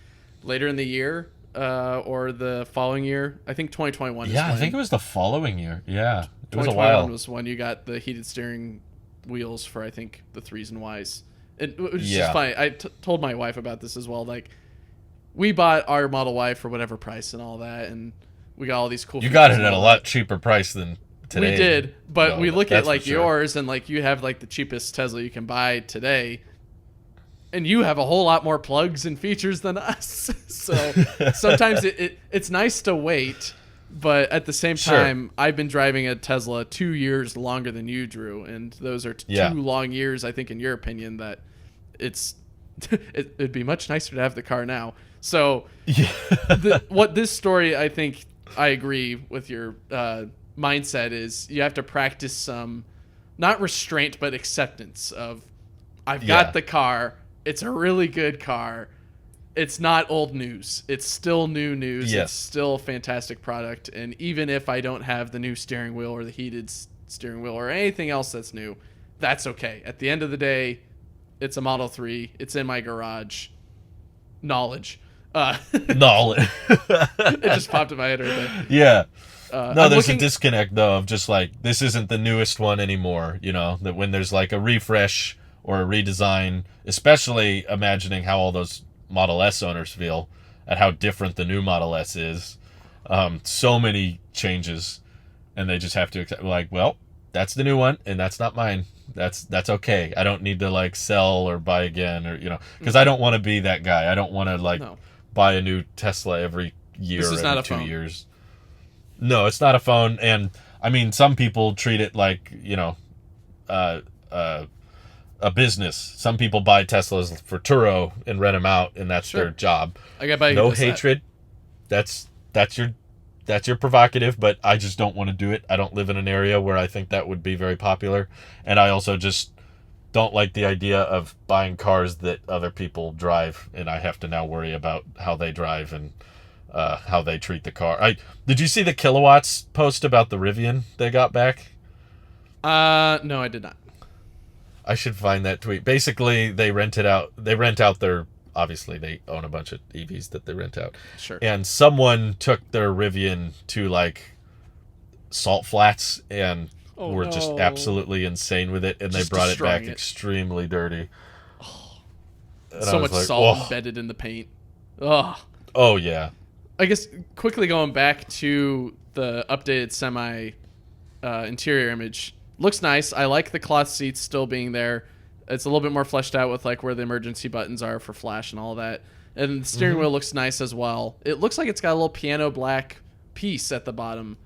later in the year or the following year. I think 2021 is Yeah, when. I think it was the following year. Yeah, it was a 2021 while. was when you got the heated steering wheels for, I think, the 3s and Ys. It was Yeah. just funny. I told my wife about this as well. Like, we bought our Model Y for whatever price and all that, and we got all these cool You features got it and at a all lot that. cheaper price than today. We did, but No, we look that's at like for sure. yours, and like you have like the cheapest Tesla you can buy today, and you have a whole lot more plugs and features than us. So sometimes it's nice to wait, but at the same Sure. time, I've been driving a Tesla 2 years longer than you, Drew, and those are Yeah. 2 long years, I think, in your opinion, that it's it'd be much nicer to have the car now. So what this story, I think, I agree with your mindset, is you have to practice some, not restraint, but acceptance of, I've got Yeah. the car. It's a really good car. It's not old news. It's still new news. Yes. It's still a fantastic product. And even if I don't have the new steering wheel or the heated steering wheel or anything else that's new, that's okay. At the end of the day, it's a Model 3. It's in my garage. Knowledge. Knowledge. It just popped in my head right there. Yeah. No, I'm there's looking- a disconnect though of just like this isn't the newest one anymore. You know that when there's like a refresh or a redesign, especially imagining how all those Model S owners feel at how different the new Model S is. So many changes, and they just have to accept, like, well, that's the new one, and that's not mine. That's okay. I don't need to like sell or buy again, or because I don't want to be that guy. I don't want to like No. buy a new Tesla every year This or is every not a 2 phone. years. No, it's not a phone, and I mean some people treat it like a business. Some people buy Teslas for Turo and rent them out, and that's Sure. their job. I got by No hatred. That's your provocative, but I just don't want to do it. I don't live in an area where I think that would be very popular, and I also just don't like the idea of buying cars that other people drive, and I have to now worry about how they drive and how they treat the car. Did you see the Kilowatts post about the Rivian they got back? No, I did not. I should find that tweet. Basically, they rent out their, obviously they own a bunch of EVs that they rent out. Sure. And someone took their Rivian to like salt flats and Oh, were just no. absolutely insane with it, and Just they brought it back destroying it. extremely dirty. And I So was much like, salt "Oh." embedded in the paint. Oh, Oh yeah. I guess quickly going back to the updated semi interior image, looks nice. I like the cloth seats still being there. It's a little bit more fleshed out with like where the emergency buttons are for flash and all that. And the steering wheel looks nice as well. It looks like it's got a little piano black piece at the bottom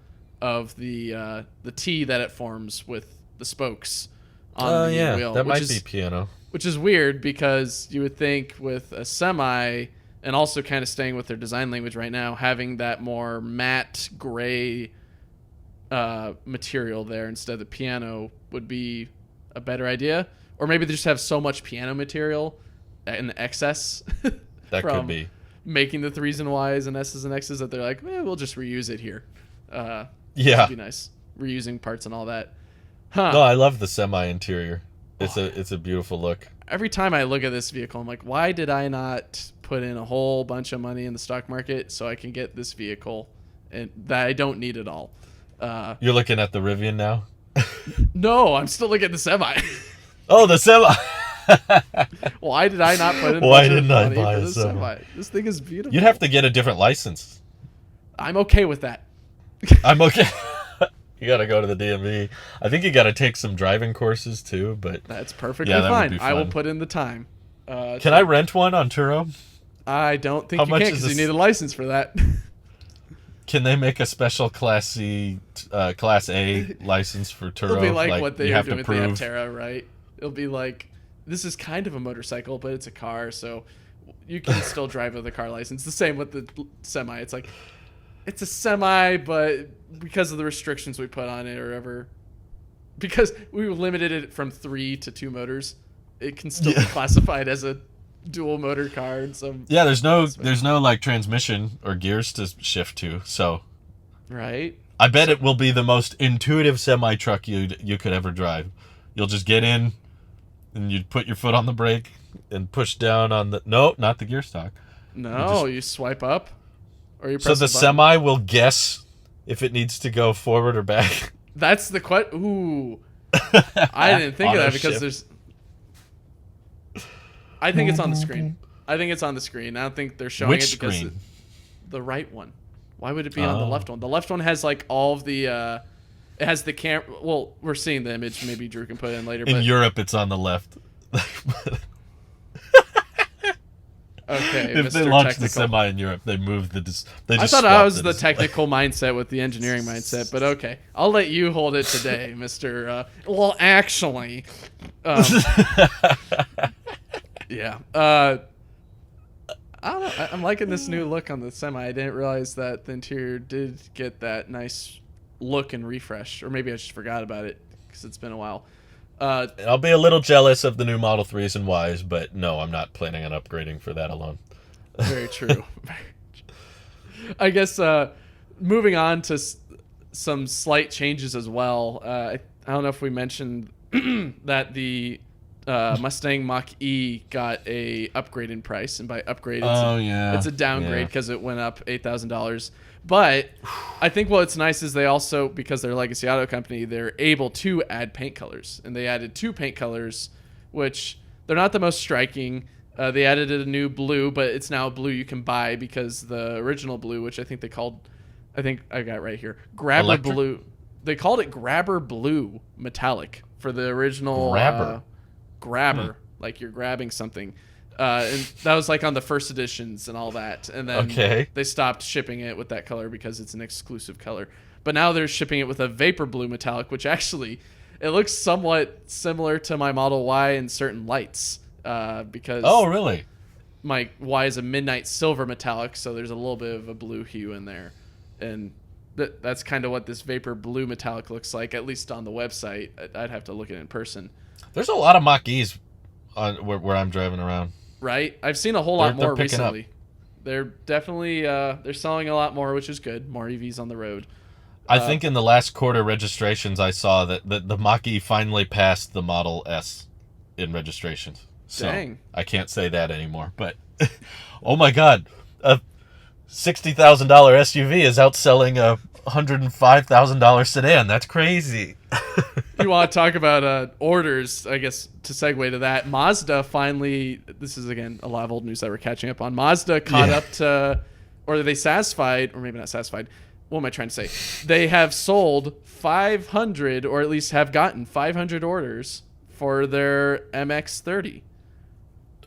of the T that it forms with the spokes on the wheel. That might be piano. Which is weird because you would think with a semi, and also kind of staying with their design language right now, having that more matte gray material there instead of the piano would be a better idea. Or maybe they just have so much piano material in excess That from could be making the 3s and Ys and S's and X's that they're like, we'll just reuse it here. Yeah. That'd be nice. Reusing parts and all that. Huh. No, I love the semi interior. It's a beautiful look. Every time I look at this vehicle, I'm like, why did I not put in a whole bunch of money in the stock market so I can get this vehicle and that I don't need at all? You're looking at the Rivian now? No, I'm still looking at the semi. Oh, the semi. Why did I not put in Why a bunch of didn't I money buy for a the semi? This thing is beautiful. You'd have to get a different license. I'm okay with that. I'm okay. You got to go to the DMV. I think you got to take some driving courses too, but That's perfectly Yeah, that would fine. be I will fun. put in the time. Can I rent one on Turo? I don't think How you much can is because you this? need a license for that. Can they make a special Class C, Class A license for Turo? It'll be like what they you are have doing to with the prove. Aptera, right? It'll be like, this is kind of a motorcycle, but it's a car, so you can still drive with a car license. The same with the semi. It's like, it's a semi, but because of the restrictions we put on it or whatever, because we limited it from 3 to 2 motors, it can still be classified as a dual motor car in some. Yeah, there's no like transmission or gears to shift to, so Right? I bet it will be the most intuitive semi truck you could ever drive. You'll just get in, and you put your foot on the brake and push down on the not the gear stock. No, you swipe up, or you So press the a button. semi will guess if it needs to go forward or back. That's the question. Ooh, I didn't think of that because Auto there's. I think it's on the screen. I think it's on the screen. I don't think they're showing Which it because screen? the right one. Why would it be on the Oh. left one? The left one has like all of the. It has the camera. Well, we're seeing the image. Maybe Drew can put it in later. In But Europe, it's on the left. okay, If Mr. they launch the Technical. semi in Europe, they move the. They I just thought I swap was the display. technical mindset with the engineering mindset, but okay, I'll let you hold it today, Mister. Well, actually, yeah. I don't know. I'm liking this new look on the semi. I didn't realize that the interior did get that nice look and refresh, or maybe I just forgot about it because it's been a while. I'll be a little jealous of the new Model 3s and Ys, but no, I'm not planning on upgrading for that alone. Very true. I guess moving on to some slight changes as well. I don't know if we mentioned that the Mustang Mach-E got a upgrade in price, and by upgrade, it's a downgrade because it went up $8,000. But I think what's nice is they also, because they're a legacy auto company, they're able to add paint colors, and they added 2 paint colors, which they're not the most striking. They added a new blue, but it's now a blue you can buy because the original blue, which I think I got right here, Grabber Electric? Blue. They called it Grabber Blue Metallic for the original Grabber, like you're grabbing something. And that was like on the first editions and all that. And then they stopped shipping it with that color because it's an exclusive color. But now they're shipping it with a Vapor Blue Metallic, which actually, it looks somewhat similar to my Model Y in certain lights. Because really? my Y is a midnight silver metallic, so there's a little bit of a blue hue in there. And that's kind of what this Vapor Blue Metallic looks like, at least on the website. I'd have to look at it in person. There's a lot of Mach-E's on where I'm driving around. Right? I've seen a whole lot They're more picking up. recently. They're definitely they're selling a lot more, which is good. More EVs on the road. I think in the last quarter registrations, I saw that the Mach-E finally passed the Model S in registrations. So Dang. I can't say that anymore. But, oh my God, a $60,000 SUV is outselling a $105,000 sedan. That's crazy. You want to talk about orders, I guess, to segue to that. Mazda finally, this is, again, a lot of old news that we're catching up on. Mazda caught up to or are they satisfied, or maybe not satisfied. What am I trying to say? They have sold 500, or at least have gotten 500 orders for their MX30.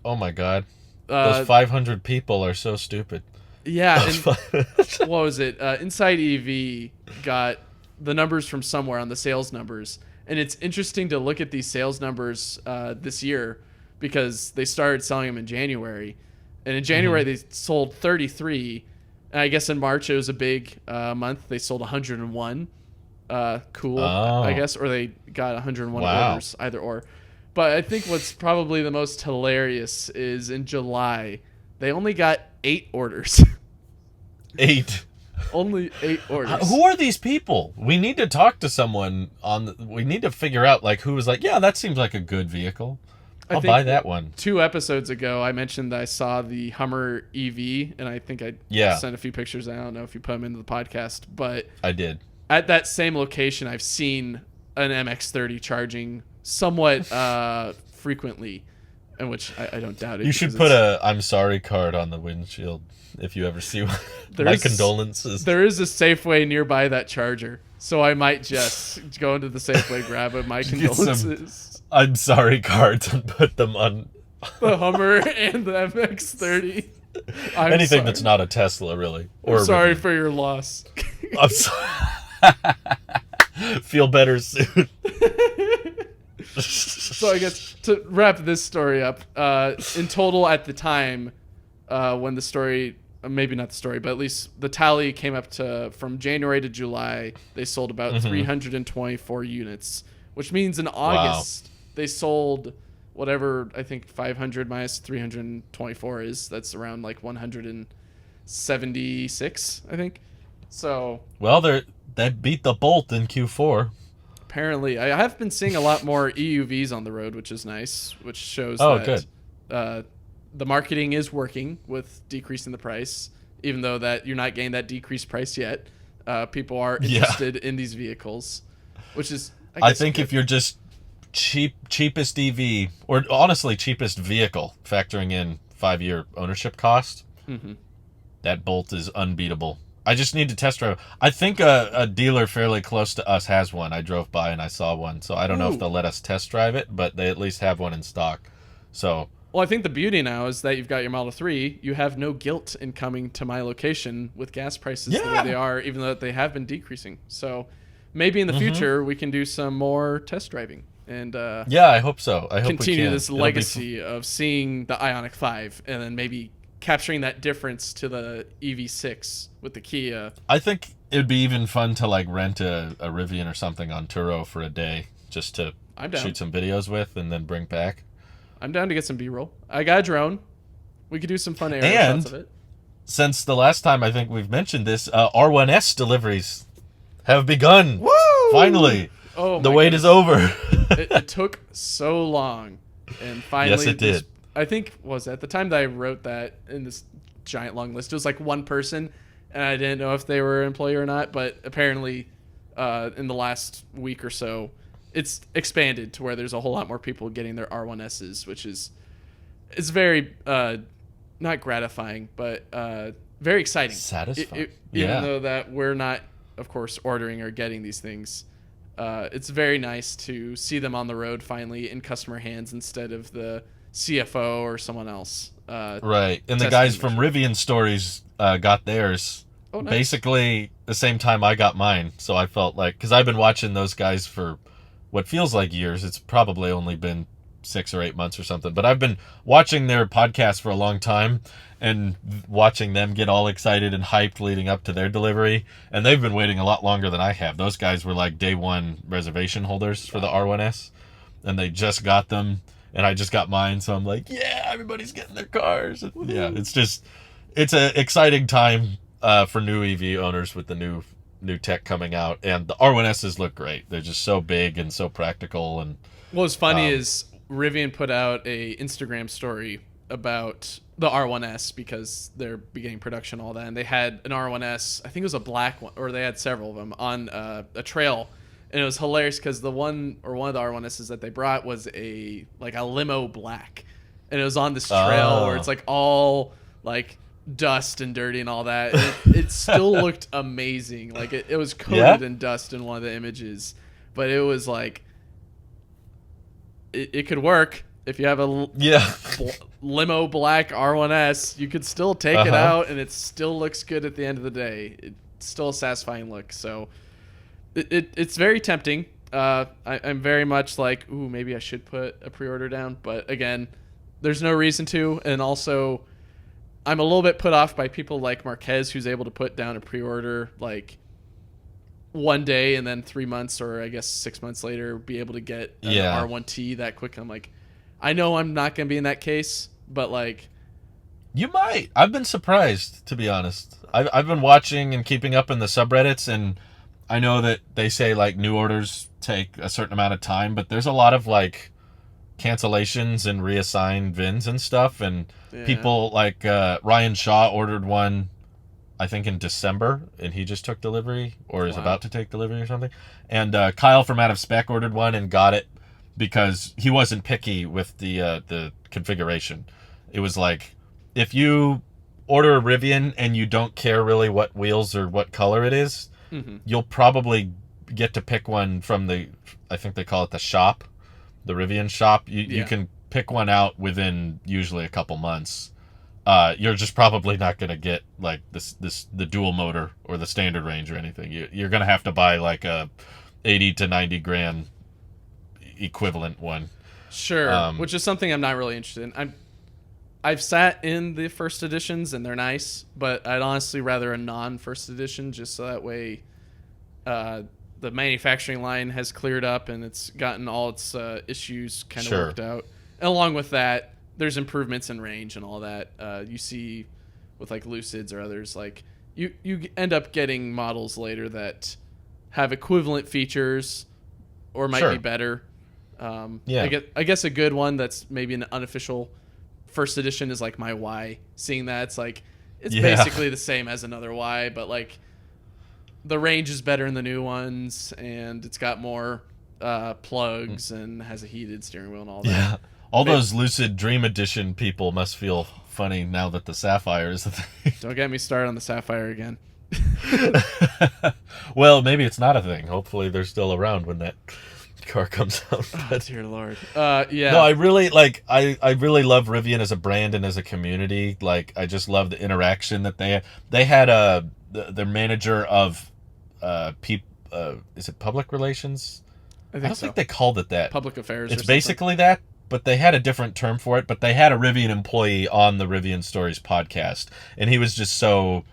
Oh my god. Those 500 people are so stupid. Yeah, and what was it? Inside EV got the numbers from somewhere on the sales numbers. And it's interesting to look at these sales numbers this year because they started selling them in January. And in January, they sold 33. And I guess in March, it was a big month. They sold 101. Cool, I guess. Or they got 101 orders, either or. But I think what's probably the most hilarious is in July, they only got 8 orders. 8. Only 8 orders. Who are these people? We need to talk to someone we need to figure out like who was like, yeah, that seems like a good vehicle. I'll buy that one. 2 episodes ago, I mentioned that I saw the Hummer EV, and I think I sent a few pictures. I don't know if you put them into the podcast, but I did. At that same location, I've seen an MX30 charging somewhat frequently, in which I don't doubt it. You should put a "I'm sorry" card on the windshield if you ever see one. My condolences. There is a Safeway nearby that charger, so I might just go into the Safeway, grab it. My condolences. I'm sorry cards and put them on the Hummer and the MX30. Anything that's not a Tesla, really. Or I'm sorry for your loss. I'm sorry. Feel better soon. So I guess to wrap this story up, in total at the time when the story, maybe not the story, but at least the tally came up to, from January to July, they sold about 324 units, which means in August they sold whatever, I think 500 minus 324 is. That's around like 176, I think. So well, that beat the Bolt in Q4. Apparently, I have been seeing a lot more EUVs on the road, which is nice, which shows good. The marketing is working with decreasing the price, even though that you're not getting that decreased price yet. People are interested in these vehicles, which is, I think good. If you're just cheapest EV, or honestly cheapest vehicle, factoring in 5-year ownership cost, that Bolt is unbeatable. I just need to test drive. I think a dealer fairly close to us has one. I drove by and I saw one, so I don't know if they'll let us test drive it, but they at least have one in stock. So, well, I think the beauty now is that you've got your Model 3. You have no guilt in coming to my location with gas prices the way they are, even though they have been decreasing. So maybe in the future we can do some more test driving and I hope so. I hope continue this legacy of seeing the Ioniq 5 and then maybe capturing that difference to the EV6 with the Kia. I think it would be even fun to like rent a Rivian or something on Turo for a day just to shoot some videos with and then bring back. I'm down to get some B-roll. I got a drone. We could do some fun aerial shots of it. Since the last time I think we've mentioned this, R1S deliveries have begun. Woo! Finally. Oh, the wait is over. it took so long. And finally, yes, it did. I think at the time that I wrote that in this giant long list, it was like one person, and I didn't know if they were an employee or not. But apparently, in the last week or so, it's expanded to where there's a whole lot more people getting their R1Ss, which is very not gratifying, but very exciting. Satisfying. Even though that we're not, of course, ordering or getting these things. It's very nice to see them on the road finally in customer hands instead of the CFO or someone else. Right. And the guys from Rivian Stories got theirs basically the same time I got mine. So I felt like, because I've been watching those guys for what feels like years. It's probably only been 6 or 8 months or something. But I've been watching their podcast for a long time and watching them get all excited and hyped leading up to their delivery. And they've been waiting a lot longer than I have. Those guys were like day one reservation holders for the R1S. And they just got them. And I just got mine. So I'm like, yeah, everybody's getting their cars. And yeah, it's an exciting time for new EV owners with the new tech coming out. And the R1Ss look great. They're just so big and so practical. And what's funny is Rivian put out a Instagram story about the R1S because they're beginning production, all that, and they had an R1S, I think it was a black one, or they had several of them on a trail, and it was hilarious because one of the R1Ss that they brought was a limo black, and it was on this trail where it's like all like dust and dirty and all that, it still looked amazing. Like it was coated in dust in one of the images, but it was like it could work. If you have a limo black R1S, you could still take it out and it still looks good at the end of the day. It's still a satisfying look. So it's very tempting. I'm very much like, ooh, maybe I should put a pre-order down. But again, there's no reason to. And also, I'm a little bit put off by people like Marquez, who's able to put down a pre-order like one day and then 3 months or I guess 6 months later be able to get an R1T that quick. I'm like, I know I'm not going to be in that case, but like... You might. I've been surprised, to be honest. I've been watching and keeping up in the subreddits, and I know that they say like new orders take a certain amount of time, but there's a lot of like cancellations and reassigned VINs and stuff, and people like Ryan Shaw ordered one I think in December, and he just took delivery or is about to take delivery or something. And Kyle from Out of Spec ordered one and got it because he wasn't picky with the configuration. It was like, if you order a Rivian and you don't care really what wheels or what color it is, you'll probably get to pick one from the, I think they call it the shop, the Rivian shop. You can pick one out within usually a couple months. You're just probably not going to get like the dual motor or the standard range or anything. You're going to have to buy like a 80 to 90 grand equivalent one. Sure, which is something I'm not really interested in. I've sat in the first editions and they're nice, but I'd honestly rather a non-first edition just so that way the manufacturing line has cleared up and it's gotten all its issues kind of worked out. And along with that, there's improvements in range and all that. You see with like Lucids or others, like you end up getting models later that have equivalent features or might be better. I guess a good one that's maybe an unofficial first edition is like my Y. Seeing that, it's like it's basically the same as another Y, but like the range is better in the new ones, and it's got more plugs and has a heated steering wheel and all that. Yeah. All those Lucid Dream Edition people must feel funny now that the Sapphire is the thing. Don't get me started on the Sapphire again. Well, maybe it's not a thing. Hopefully they're still around when that car comes out. Oh, dear Lord. Yeah. No, I really like. I really love Rivian as a brand and as a community. Like, I just love the interaction that they had. Their manager of is it public relations? I don't think they called it that. Public affairs. It's basically that, but they had a different term for it. But they had a Rivian employee on the Rivian Stories podcast, and he was just so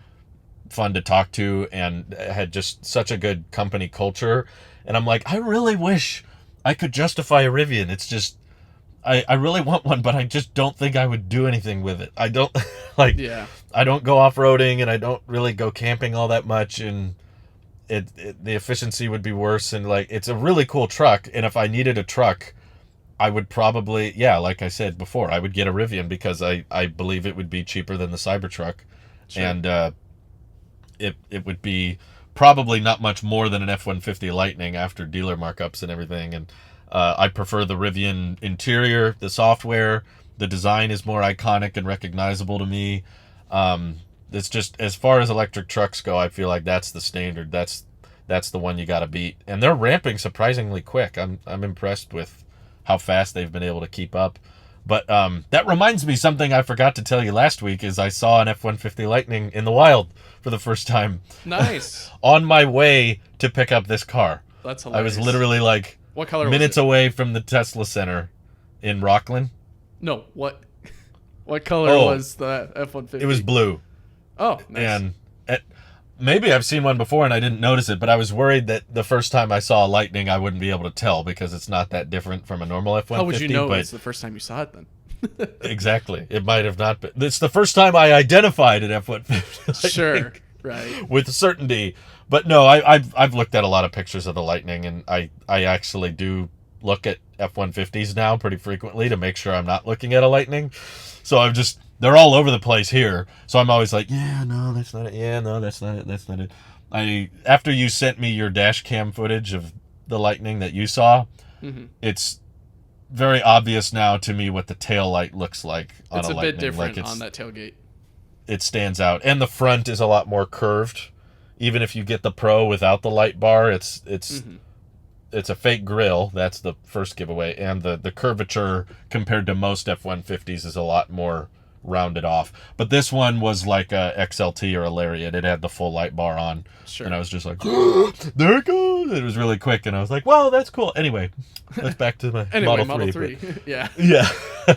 fun to talk to and had just such a good company culture. And I'm like, I really wish I could justify a Rivian. It's just, I really want one, but I just don't think I would do anything with it. I don't, I don't go off-roading, and I don't really go camping all that much, and the efficiency would be worse. And like, it's a really cool truck, and if I needed a truck, I would probably, like I said before, I would get a Rivian because I believe it would be cheaper than the Cybertruck. Sure. And it would be probably not much more than an F-150 Lightning after dealer markups and everything. And I prefer the Rivian interior, the software. The design is more iconic and recognizable to me. It's just, as far as electric trucks go, I feel like that's the standard. That's the one you got to beat. And they're ramping surprisingly quick. I'm impressed with how fast they've been able to keep up. But that reminds me, something I forgot to tell you last week is I saw an F-150 Lightning in the wild for the first time. Nice. On my way to pick up this car. That's hilarious. I was literally like what color minutes was it? away from the Tesla Center in Rockland. No, what color was the F-150? It was blue. Oh, nice. And maybe I've seen one before and I didn't notice it, but I was worried that the first time I saw a Lightning, I wouldn't be able to tell because it's not that different from a normal F-150. How would you know it's the first time you saw it then? Exactly. It might have not been. It's the first time I identified an F-150. Sure, right. With certainty. But no, I've looked at a lot of pictures of the Lightning, and I actually do look at F-150s now pretty frequently to make sure I'm not looking at a Lightning. So they're all over the place here. So I'm always like, yeah, no, that's not it. Yeah, no, that's not it. That's not it. After you sent me your dash cam footage of the Lightning that you saw, it's very obvious now to me what the tail light looks like on a Lightning. It's a bit different on that tailgate. it stands out. And the front is a lot more curved. Even if you get the Pro without the light bar, it's a fake grille. That's the first giveaway. And the curvature compared to most F-150s is a lot more rounded off. But this one was like a XLT or a Lariat. It had the full light bar on. Sure. And I was just like, there it goes. It was really quick. And I was like, wow, that's cool. Anyway, let's back to my Model 3. Yeah. Yeah.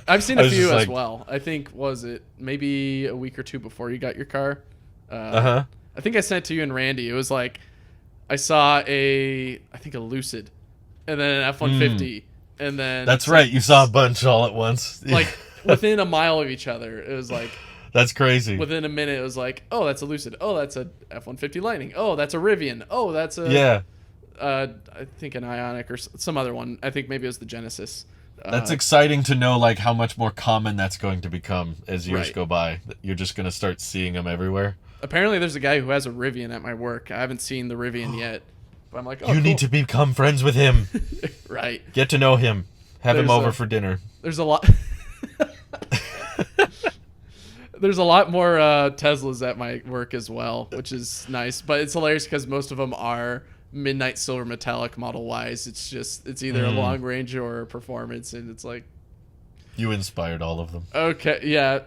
I've seen a few as well. I think, was it maybe a week or two before you got your car? I think I sent it to you and Randy. It was like, I saw I think a Lucid, and then an F-150, and then... That's right. You saw a bunch all at once. Like, within a mile of each other. It was like... That's crazy. Within a minute, it was like, oh, that's a Lucid. Oh, that's a F-150 Lightning. Oh, that's a Rivian. Oh, that's a... Yeah. I think an Ioniq or some other one. I think maybe it was the Genesis. That's exciting to know, like, how much more common that's going to become as years go by. You're just going to start seeing them everywhere. Apparently, there's a guy who has a Rivian at my work. I haven't seen the Rivian yet. But I'm like, oh, you need to become friends with him. Right. Get to know him. Have him over for dinner. There's a lot... There's a lot more Teslas at my work as well, which is nice. But it's hilarious because most of them are midnight silver metallic Model Ys. It's either a long range or a performance, and it's like... You inspired all of them. Okay, yeah,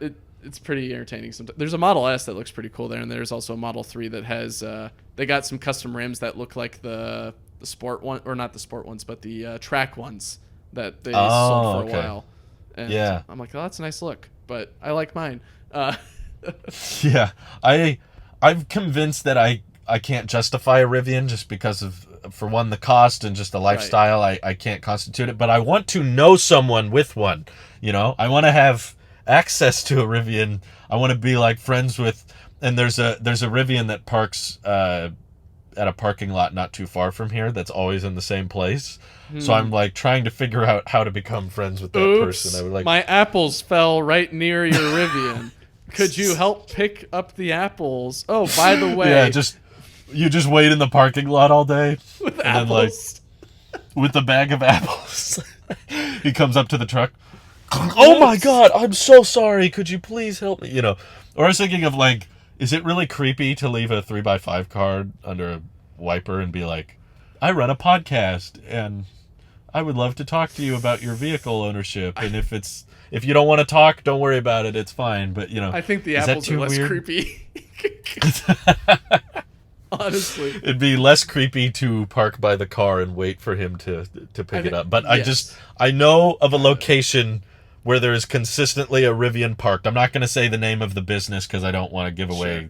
it's pretty entertaining sometimes. There's a Model S that looks pretty cool there, and there's also a Model 3 that has... they got some custom rims that look like the sport one, or not the sport ones, but the track ones that they sold for a while. And yeah. I'm like, oh, that's a nice look, but I like mine. Yeah, I'm convinced that I can't justify a Rivian just because of, for one, the cost and just the lifestyle. Right. I can't constitute it, but I want to know someone with one. You know, I want to have access to a Rivian. I want to be like friends with, and there's a Rivian that parks at a parking lot not too far from here that's always in the same place. So I'm like trying to figure out how to become friends with that person. I would like, my apples fell right near your Rivian. Could you help pick up the apples? Oh, by the way. Yeah, you just wait in the parking lot all day. With and apples? Then, like, with the bag of apples. He comes up to the truck. Oh my God, I'm so sorry. Could you please help me? You know, or I was thinking of like, is it really creepy to leave a 3x5 card under a wiper and be like, I run a podcast and I would love to talk to you about your vehicle ownership. And if you don't want to talk, don't worry about it. It's fine. But, you know, I think the apples are less creepy. Honestly. It'd be less creepy to park by the car and wait for him to pick it up. But yes. I know of a location where there is consistently a Rivian parked. I'm not going to say the name of the business because I don't want to give away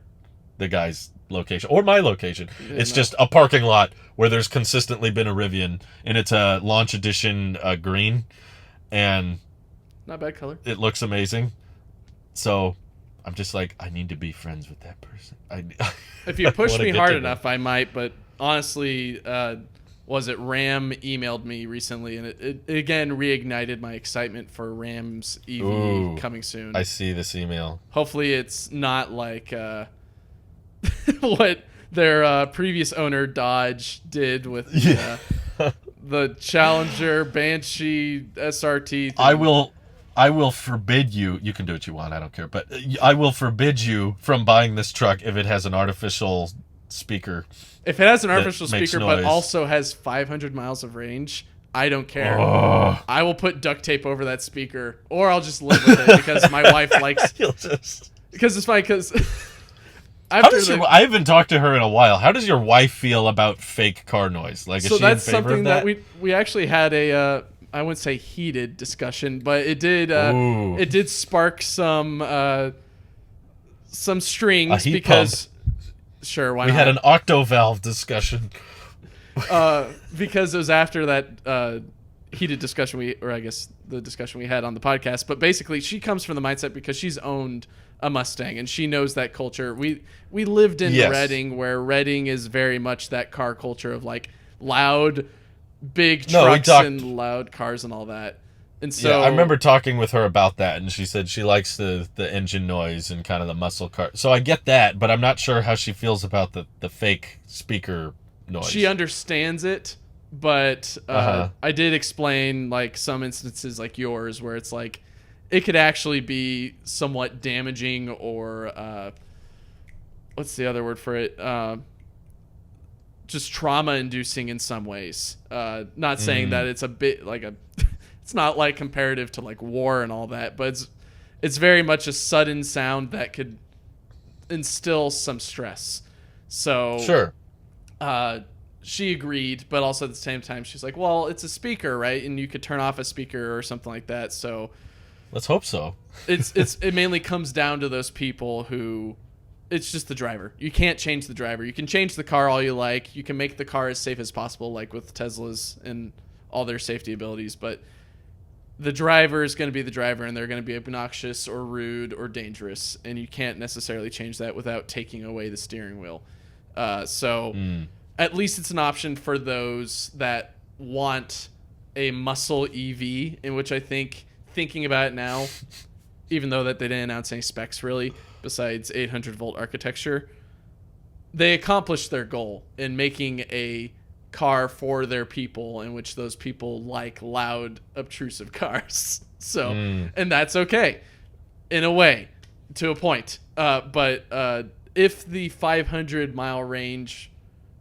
the guy's location or my location. It's just a parking lot where there's consistently been a Rivian, and it's a launch edition green, and not bad color. It looks amazing. So I'm just like, I need to be friends with that person. If you push me hard enough, I might. But honestly, was it Ram emailed me recently, and it again reignited my excitement for Ram's EV coming soon. I see this email. Hopefully, it's not like what their previous owner Dodge did with the Challenger, Banshee, SRT thing. I will forbid you. You can do what you want. I don't care. But I will forbid you from buying this truck if it has an artificial speaker. If it has an artificial speaker but also has 500 miles of range, I don't care. I will put duct tape over that speaker, or I'll just live with it because my wife likes. Because it's fine. Because I haven't talked to her in a while. How does your wife feel about fake car noise? Like, is she in favor of that? So that's something that we actually had a. I wouldn't say heated discussion, but it did spark some strings because pump. Sure, why not? We had an octovalve discussion. Because it was after that heated discussion the discussion we had on the podcast. But basically, she comes from the mindset because she's owned a Mustang and she knows that culture. We lived in Reading, where Reading is very much that car culture of like loud, big trucks and loud cars and all that. And so I remember talking with her about that, and she said she likes the engine noise and kind of the muscle car. So I get that, but I'm not sure how she feels about the fake speaker noise. She understands it, but I did explain like some instances like yours where it's like it could actually be somewhat damaging or what's the other word for it? Just trauma inducing in some ways. Not saying that it's a bit like a, it's not like comparative to like war and all that, but it's very much a sudden sound that could instill some stress. So Sure. She agreed, but also at the same time, she's like, well, it's a speaker, right? And you could turn off a speaker or something like that. So Let's hope so. it mainly comes down to those people who, it's just the driver. You can't change the driver. You can change the car all you like. You can make the car as safe as possible, like with Teslas and all their safety abilities. But the driver is going to be the driver, and they're going to be obnoxious or rude or dangerous. And you can't necessarily change that without taking away the steering wheel. So at least it's an option for those that want a muscle EV, in which I think, thinking about it now, even though that they didn't announce any specs really, besides 800 volt architecture, they accomplished their goal in making a car for their people, in which those people like loud, obtrusive cars. So, and that's okay in a way, to a point. But if the 500-mile range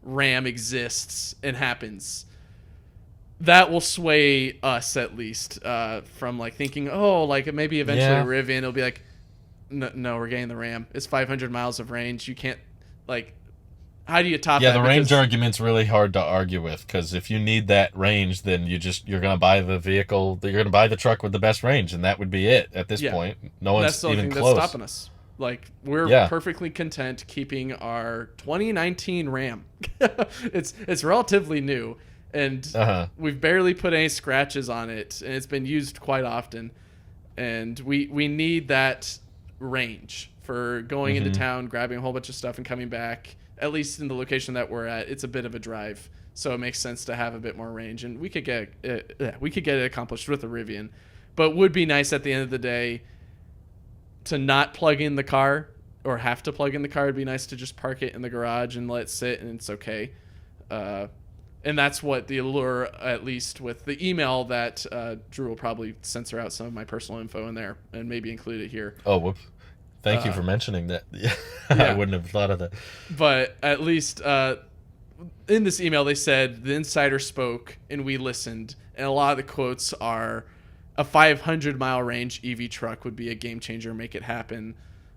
Ram exists and happens, that will sway us at least from like thinking, oh, like maybe eventually Rivian, it'll be like, no, we're getting the Ram. It's 500 miles of range. You can't, like, how do you top that? Yeah, the range argument's really hard to argue with, because if you need that range, then you're going to buy the vehicle, you're going to buy the truck with the best range, and that would be it at this point. No one's even close. That's stopping us. Like, we're perfectly content keeping our 2019 Ram. It's relatively new, and we've barely put any scratches on it, and it's been used quite often. And we need that range for going into town, grabbing a whole bunch of stuff, and coming back. At least in the location that we're at, it's a bit of a drive, so it makes sense to have a bit more range, and we could get it accomplished with a Rivian. But would be nice at the end of the day to not plug in the car or have to plug in the car. It'd be nice to just park it in the garage and let it sit, and it's okay. And that's what the allure, at least with the email that Drew will probably censor out some of my personal info in there and maybe include it here. Oh, whoops. Thank you for mentioning that. I wouldn't have thought of that. But at least in this email, they said the insider spoke and we listened. And a lot of the quotes are, a 500-mile range EV truck would be a game changer, make it happen.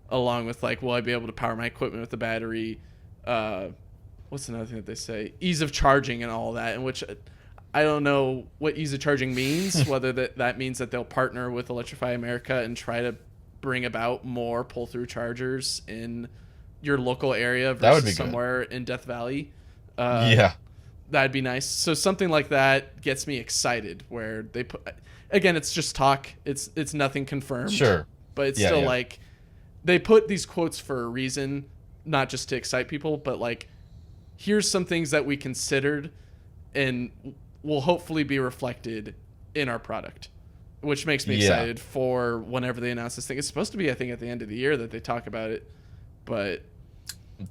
Along with, like, will I be able to power my equipment with the battery? What's another thing that they say? Ease of charging and all of that, in which I don't know what ease of charging means, whether that means that they'll partner with Electrify America and try to bring about more pull-through chargers in your local area versus somewhere in Death Valley. That'd be nice. So something like that gets me excited, where they put, again, it's just talk. It's nothing confirmed. Sure. But it's still like, they put these quotes for a reason, not just to excite people, but like, here's some things that we considered and will hopefully be reflected in our product, which makes me excited for whenever they announce this thing. It's supposed to be, I think, at the end of the year that they talk about it, but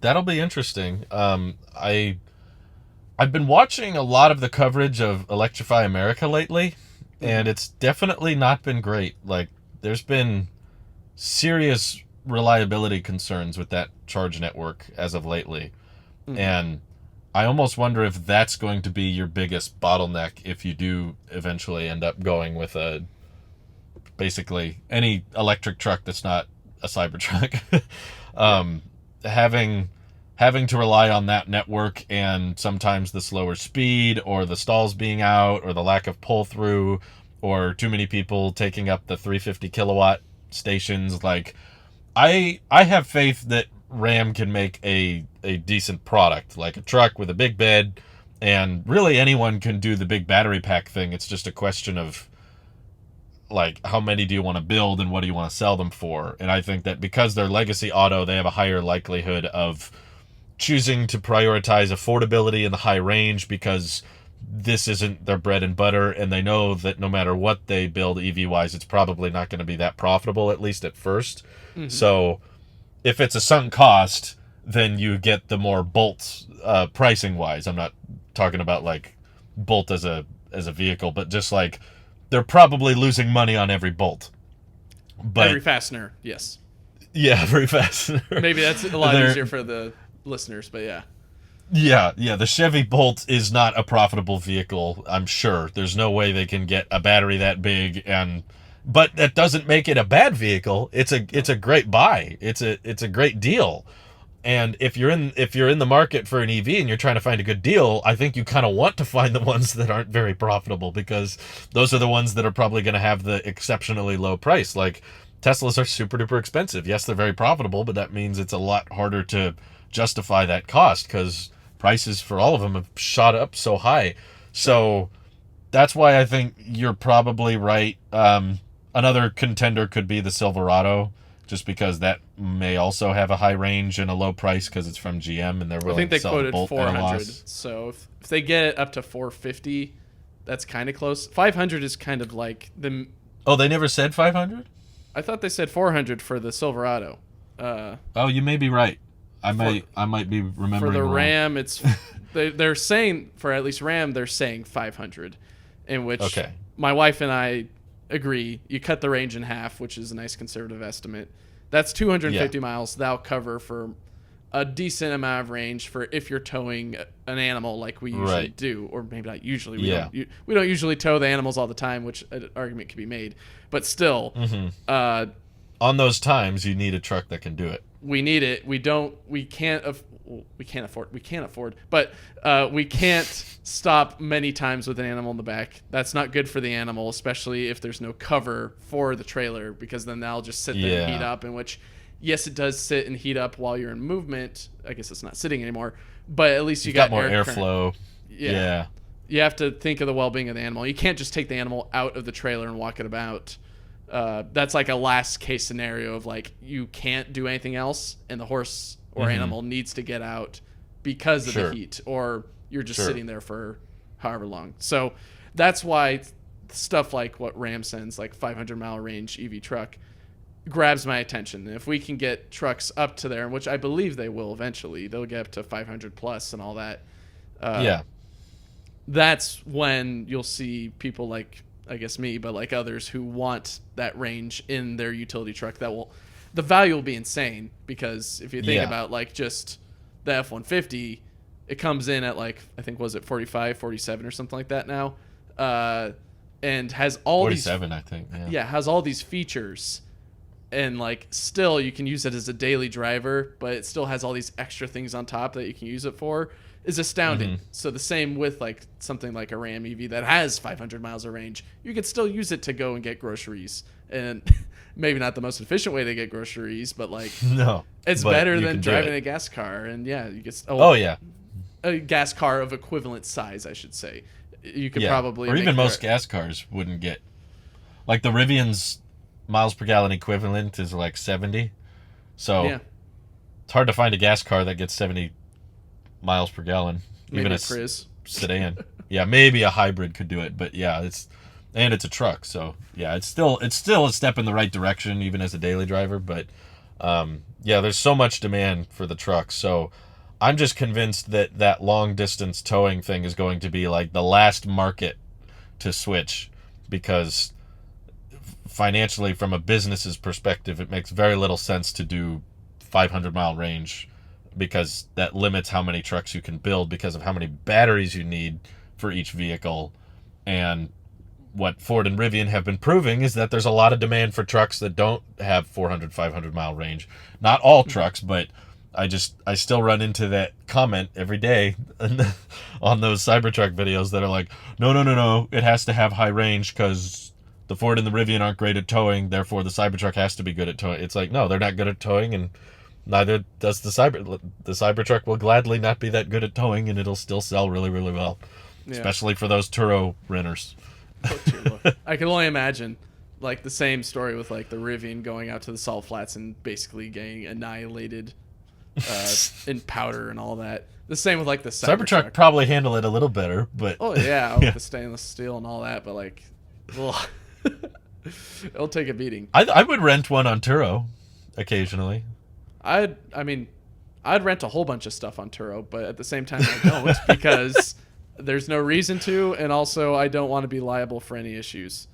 that'll be interesting. I've been watching a lot of the coverage of Electrify America lately, and it's definitely not been great. Like, there's been serious reliability concerns with that charge network as of lately. And I almost wonder if that's going to be your biggest bottleneck if you do eventually end up going with basically any electric truck that's not a Cybertruck. Having to rely on that network, and sometimes the slower speed or the stalls being out or the lack of pull through or too many people taking up the 350 kilowatt stations. Like, I have faith that Ram can make a decent product, like a truck with a big bed, and really anyone can do the big battery pack thing. It's just a question of, like, how many do you want to build and what do you want to sell them for? And I think that because they're legacy auto, they have a higher likelihood of choosing to prioritize affordability and the high range, because this isn't their bread and butter, and they know that no matter what they build EV-wise, it's probably not going to be that profitable, at least at first. So if it's a sunk cost, then you get the more Bolt pricing-wise. I'm not talking about, like, Bolt as a vehicle, but just, like, they're probably losing money on every Bolt. But every fastener, yes. yeah, very fast. Maybe that's a lot They're- easier for the listeners, but yeah. Yeah. The Chevy Bolt is not a profitable vehicle. I'm sure there's no way they can get a battery that big, but that doesn't make it a bad vehicle. It's a great buy. It's a great deal. And if you're in the market for an EV and you're trying to find a good deal, I think you kind of want to find the ones that aren't very profitable, because those are the ones that are probably going to have the exceptionally low price. Like Teslas are super duper expensive. Yes, they're very profitable, but that means it's a lot harder to justify that cost because prices for all of them have shot up so high. So that's why I think you're probably right. Another contender could be the Silverado, just because that may also have a high range and a low price because it's from GM and they're I willing think they to sell the quoted Bolt at a 400. loss. So if they get it up to 450, that's kind of close. 500 is kind of like the. Oh, they never said 500? I thought they said 400 for the Silverado. Oh, you may be right. I might be remembering For the wrong. Ram, it's they're saying, for at least Ram, they're saying 500, in which Okay. my wife and I agree. You cut the range in half, which is a nice conservative estimate. That's 250 miles. That'll cover for a decent amount of range for if you're towing an animal like we usually do, or maybe not usually. We don't usually tow the animals all the time, which an argument can be made. But still, On those times, you need a truck that can do it. we need it. We can't afford, but we can't stop many times with an animal in the back. That's not good for the animal, especially if there's no cover for the trailer, because then they'll just sit there and heat up, in which, yes, it does sit and heat up while you're in movement. I guess it's not sitting anymore, but at least you got more air airflow. Yeah. You have to think of the well-being of the animal. You can't just take the animal out of the trailer and walk it about. That's like a last case scenario of like you can't do anything else and the horse or animal needs to get out because of the heat, or you're just sitting there for however long. So that's why stuff like what Ram sends, like 500-mile range EV truck, grabs my attention. And if we can get trucks up to there, which I believe they will eventually, they'll get up to 500 plus and all that. That's when you'll see people like, I guess me, but like others who want that range in their utility truck. The value will be insane, because if you think about like just the F-150, it comes in at like, I think, was it 45, 47 or something like that now, and has all 47, these, I think. has all these features, and like still you can use it as a daily driver, but it still has all these extra things on top that you can use it for. Is astounding. So the same with like something like a Ram EV that has 500 miles of range. You could still use it to go and get groceries, and maybe not the most efficient way to get groceries, but like it's better than driving a gas car. And you get a gas car of equivalent size, I should say. You could probably, or even most gas cars wouldn't get, like the Rivian's miles per gallon equivalent is like 70. So it's hard to find a gas car that gets 70 miles per gallon. Maybe even a Prius sedan. Maybe a hybrid could do it, but it's a truck, so it's still a step in the right direction, even as a daily driver. But there's so much demand for the truck, so I'm just convinced that long distance towing thing is going to be like the last market to switch, because financially, from a business's perspective, it makes very little sense to do 500-mile range, because that limits how many trucks you can build because of how many batteries you need for each vehicle. And what Ford and Rivian have been proving is that there's a lot of demand for trucks that don't have 400, 500-mile range. Not all trucks, but I still run into that comment every day on those Cybertruck videos that are like, no, it has to have high range because the Ford and the Rivian aren't great at towing, therefore the Cybertruck has to be good at towing. It's like, no, they're not good at towing, and neither does the Cybertruck will gladly not be that good at towing, and it'll still sell really, really well, especially for those Turo renters. I can only imagine, like the same story with like the Rivian going out to the salt flats and basically getting annihilated in powder and all that. The same with like the Cybertruck probably handle it a little better, but with the stainless steel and all that. But like, it'll take a beating. I would rent one on Turo occasionally. I'd rent a whole bunch of stuff on Turo, but at the same time I don't, because there's no reason to, and also I don't want to be liable for any issues,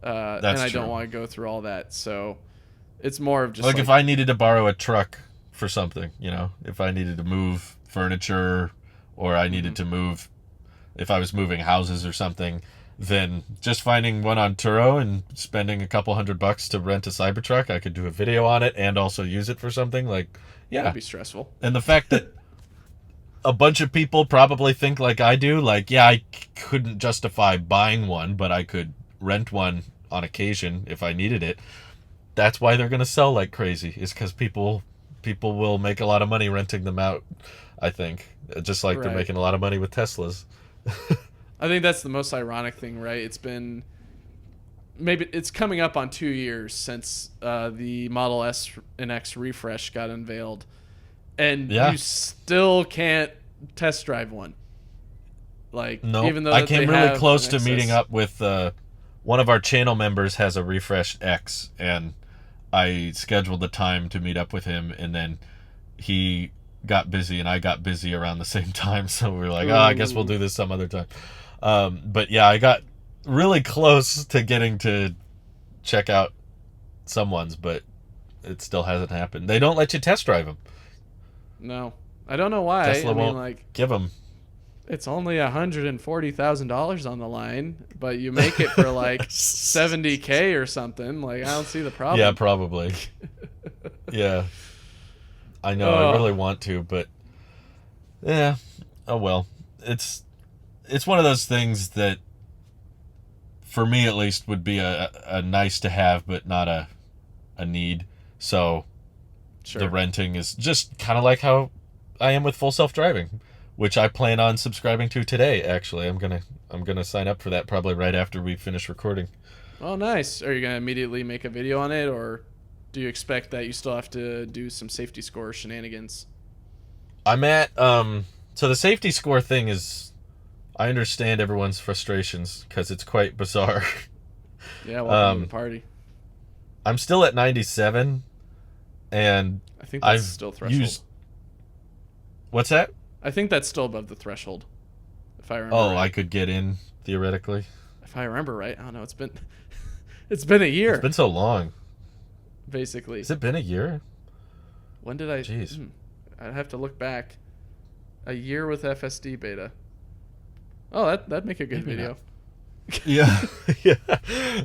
and I don't want to go through all that. So It's more of just Like if I needed to borrow a truck for something, you know, if I needed to move furniture or I needed to move, if I was moving houses or something, then just finding one on Turo and spending a couple $100 to rent a Cybertruck, I could do a video on it and also use it for something. Like, yeah. that'd be stressful. And the fact that a bunch of people probably think like I do, like, yeah, I couldn't justify buying one, but I could rent one on occasion if I needed it. That's why they're going to sell like crazy, is because people will make a lot of money renting them out, I think. Just like they're Right. making a lot of money with Teslas. I think that's the most ironic thing, right? It's been maybe it's coming up on 2 years since the Model S and X refresh got unveiled, and Yeah. you still can't test drive one. Like, No, even though I that came they really have close an to meeting XS. up with one of our channel members has a refreshed X, and I scheduled the time to meet up with him, and then he got busy and I got busy around the same time, so we were like, oh, I guess we'll do this some other time. But yeah, I got really close to getting to check out someone's, but it still hasn't happened. They don't let you test drive them. No, I don't know why. Tesla I mean, won't like, give them. it's only $140,000 on the line, but you make it for like $70K or something. Like, I don't see the problem. Yeah, probably. Yeah. I know, I really want to, but yeah. Oh well. It's one of those things that for me at least would be a nice to have but not a need. So Sure. the renting is just kind of like how I am with full self-driving, which I plan on subscribing to today actually. I'm going to sign up for that probably right after we finish recording. Oh, nice. Are you going to immediately make a video on it, or do you expect that you still have to do some safety score shenanigans? I'm at so the safety score thing is, I understand everyone's frustrations because it's quite bizarre. Yeah, welcome to the party. I'm still at 97, and I think that's I've still threshold. What's that? I think that's still above the threshold, if I remember. Oh, right. I could get in theoretically. If I remember right, I don't know. It's been it's been a year, It's been so long. basically. Has it been a year? When did I? Jeez. I'd have to look back. A year with FSD beta. Oh, that'd make a good Maybe video. Yeah. Yeah.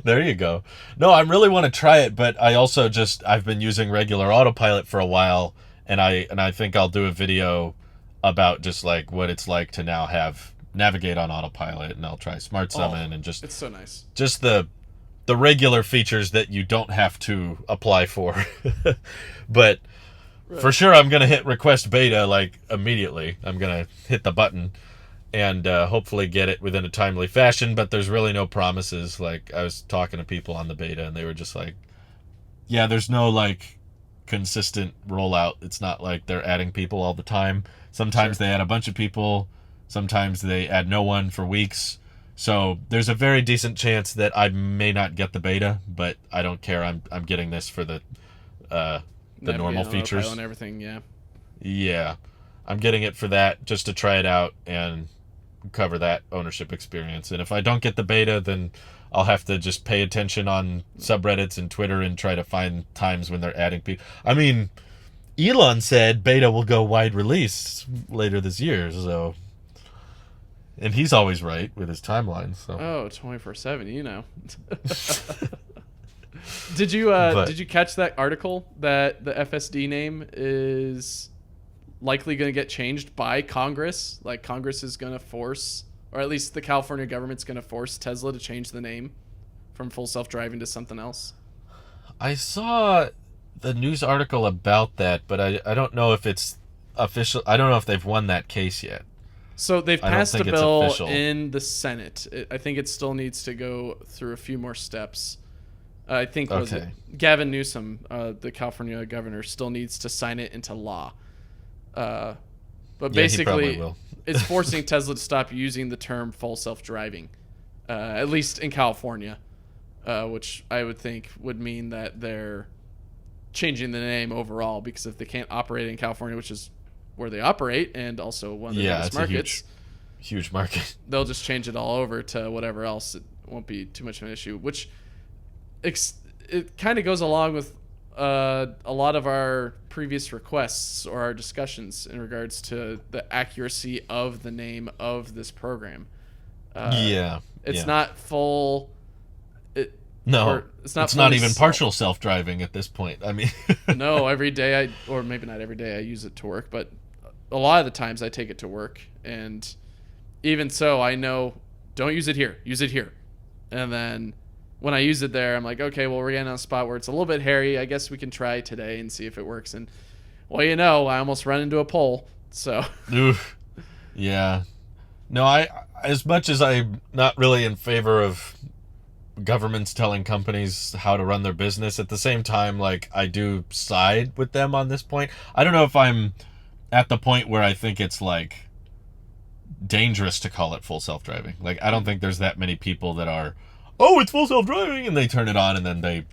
There you go. No, I really want to try it, but I also I've been using regular Autopilot for a while, and I think I'll do a video about just like what it's like to now navigate on Autopilot, and I'll try Smart Summon and It's so nice. just the regular features that you don't have to apply for. But for sure I'm going to hit request beta like immediately. I'm going to hit the button and hopefully get it within a timely fashion, but there's really no promises. Like, I was talking to people on the beta and they were just like, yeah, there's no like consistent rollout. It's not like they're adding people all the time. Sometimes they add a bunch of people, sometimes they add no one for weeks. So there's a very decent chance that I may not get the beta, but I don't care. I'm getting this for the normal features and everything. Yeah. Yeah, I'm getting it for that, just to try it out and cover that ownership experience. And if I don't get the beta, then I'll have to just pay attention on subreddits and Twitter and try to find times when they're adding people. I mean, Elon said beta will go wide release later this year, so, and he's always right with his timeline. So. Oh, 24/7, you know. Did you catch that article that the FSD name is likely going to get changed by Congress? Like, Congress is going to force, or at least the California government's going to force Tesla to change the name from full self-driving to something else. I saw the news article about that, but I don't know if it's official. I don't know if they've won that case yet. So they've I don't passed a think it's bill official. in the Senate. I think it still needs to go through a few more steps. I think was it Gavin Newsom, the California governor, still needs to sign it into law. But Yeah, he basically, probably will. it's forcing Tesla to stop using the term full self-driving, at least in California, which I would think would mean that they're changing the name overall, because if they can't operate in California, which is where they operate and also one of the biggest it's markets, a huge market. they'll just change it all over to whatever else. It won't be too much of an issue, which it kind of goes along with a lot of our previous requests or our discussions in regards to the accuracy of the name of this program. Yeah. It's Yeah. not full. No, it's not even fully partial self-driving at this point. I mean, No, every day or maybe not every day I use it to work, but a lot of the times I take it to work, and even so, I know, don't use it here, use it here. And then when I use it there, I'm like, okay, well, we're getting on a spot where it's a little bit hairy. I guess we can try today and see if it works. And, well, I almost run into a pole. So, oof. Yeah. No, as much as I'm not really in favor of governments telling companies how to run their business, at the same time, like, I do side with them on this point. I don't know if I'm at the point where I think it's, like, dangerous to call it full self-driving. Like, I don't think there's that many people that are, oh, it's full self-driving, and they turn it on and then they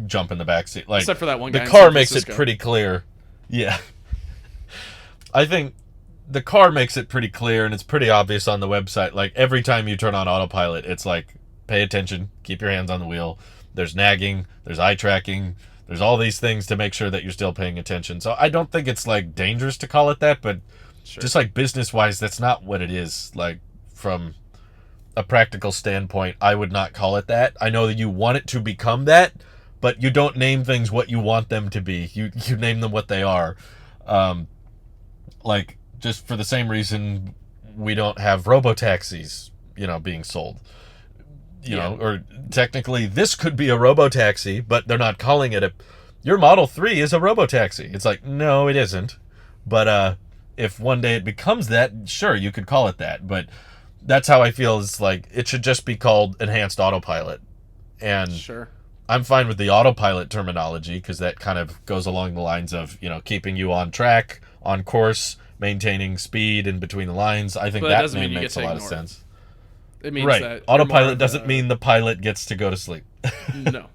jump in the backseat. Like, except for that one guy the in car San makes it Francisco. pretty clear. Yeah. I think the car makes it pretty clear, and it's pretty obvious on the website. Like, every time you turn on Autopilot, it's like, pay attention, keep your hands on the wheel. There's nagging, there's eye tracking, there's all these things to make sure that you're still paying attention. So I don't think it's, like, dangerous to call it that, but Sure. just, like, business-wise, that's not what it is. Like, from a practical standpoint, I would not call it that. I know that you want it to become that, but you don't name things what you want them to be. You name them what they are. Like, just for the same reason we don't have robo-taxis, being sold. Or technically this could be a robo-taxi, but they're not calling it your Model 3 is a robo-taxi. It's like, no, it isn't. But if one day it becomes that, sure, you could call it that. But that's how I feel. It's like, it should just be called enhanced autopilot. And Sure. I'm fine with the autopilot terminology, because that kind of goes along the lines of, keeping you on track, on course, maintaining speed in between the lines. I think But that that doesn't mean name you makes get a to lot of ignore it. sense. It means Right. that you're Autopilot more of doesn't mean the pilot gets to go to sleep. No.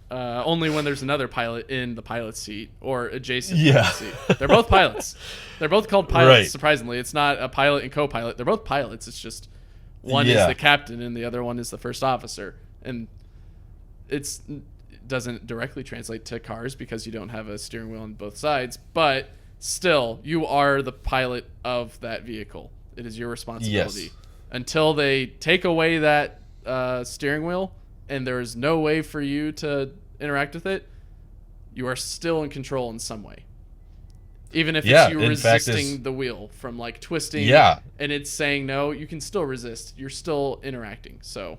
Only when there's another pilot in the pilot seat or adjacent to Yeah. the seat. They're both pilots. They're both called pilots, Right. surprisingly. It's not a pilot and co-pilot. They're both pilots. It's just one is Yeah. the captain and the other one is the first officer. And it doesn't directly translate to cars because you don't have a steering wheel on both sides. But still, you are the pilot of that vehicle. It is your responsibility. Yes. Until they take away that steering wheel and there is no way for you to interact with it, you are still in control in some way. Even if Yeah, it's you in fact, resisting the wheel from like twisting Yeah. and it's saying no, you can still resist. You're still interacting. So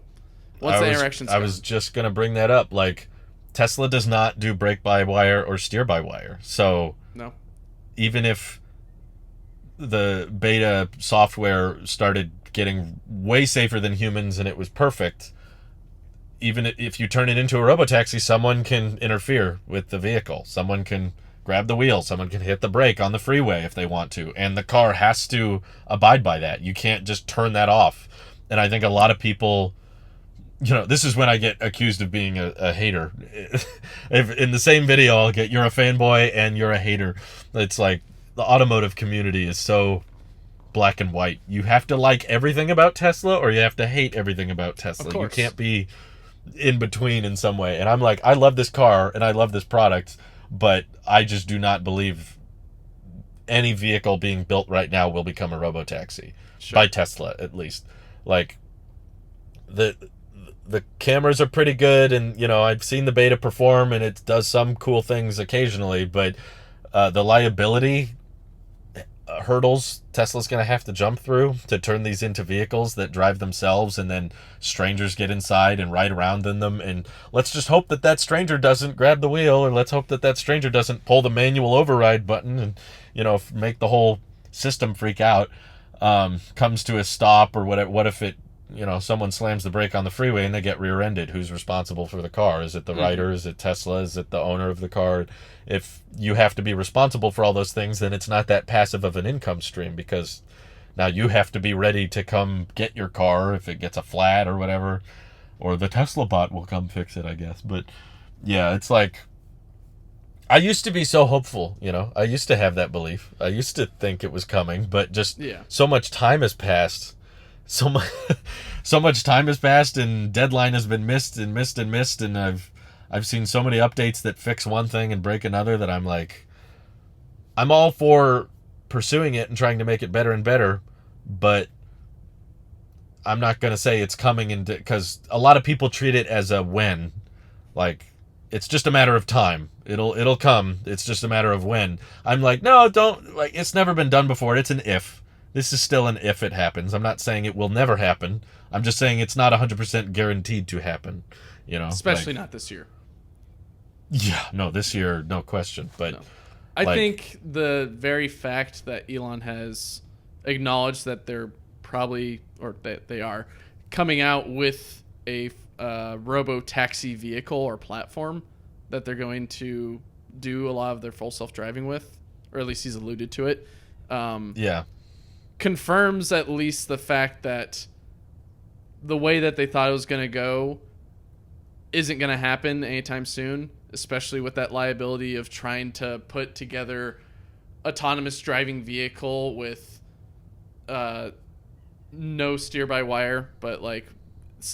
once the interaction's I was just going to bring that up. Like, Tesla does not do brake-by-wire or steer-by-wire. So no. even if the beta software started getting way safer than humans and it was perfect, even if you turn it into a robotaxi, someone can interfere with the vehicle. Someone can grab the wheel. Someone can hit the brake on the freeway if they want to. And the car has to abide by that. You can't just turn that off. And I think a lot of people, this is when I get accused of being a hater. If in the same video, I'll get, you're a fanboy and you're a hater. It's like, the automotive community is so black and white. You have to like everything about Tesla or you have to hate everything about Tesla. You can't be in between in some way. And I'm like, I love this car and I love this product, but I just do not believe any vehicle being built right now will become a robotaxi. Sure. By Tesla, at least. Like, the cameras are pretty good, and I've seen the beta perform and it does some cool things occasionally, but the liability hurdles Tesla's going to have to jump through to turn these into vehicles that drive themselves, and then strangers get inside and ride around in them, and let's just hope that stranger doesn't grab the wheel, or let's hope that stranger doesn't pull the manual override button and make the whole system freak out, comes to a stop or whatever. What if it someone slams the brake on the freeway and they get rear-ended? Who's responsible for the car? Is it the rider? Is it Tesla? Is it the owner of the car? If you have to be responsible for all those things, then it's not that passive of an income stream, because now you have to be ready to come get your car if it gets a flat or whatever, or the Tesla bot will come fix it, I guess. But yeah, it's like, I used to be so hopeful, I used to have that belief. I used to think it was coming, but just so much time has passed. So much time has passed, and deadline has been missed and missed and missed, and I've seen so many updates that fix one thing and break another that I'm like, I'm all for pursuing it and trying to make it better and better, but I'm not going to say it's coming in, because a lot of people treat it as a when. Like, it's just a matter of time. It'll come. It's just a matter of when. I'm like, no, don't. Like, it's never been done before. It's an if. This is still an if it happens. I'm not saying it will never happen. I'm just saying it's not 100% guaranteed to happen. You know, Especially like, not this year. yeah, no, this year, no question. But No. I like, think the very fact that Elon has acknowledged that they're probably, or that they are, coming out with a robo-taxi vehicle or platform that they're going to do a lot of their full self-driving with, or at least he's alluded to it, yeah, confirms at least the fact that the way that they thought it was going to go isn't going to happen anytime soon, especially with that liability of trying to put together autonomous driving vehicle with no steer by wire, but like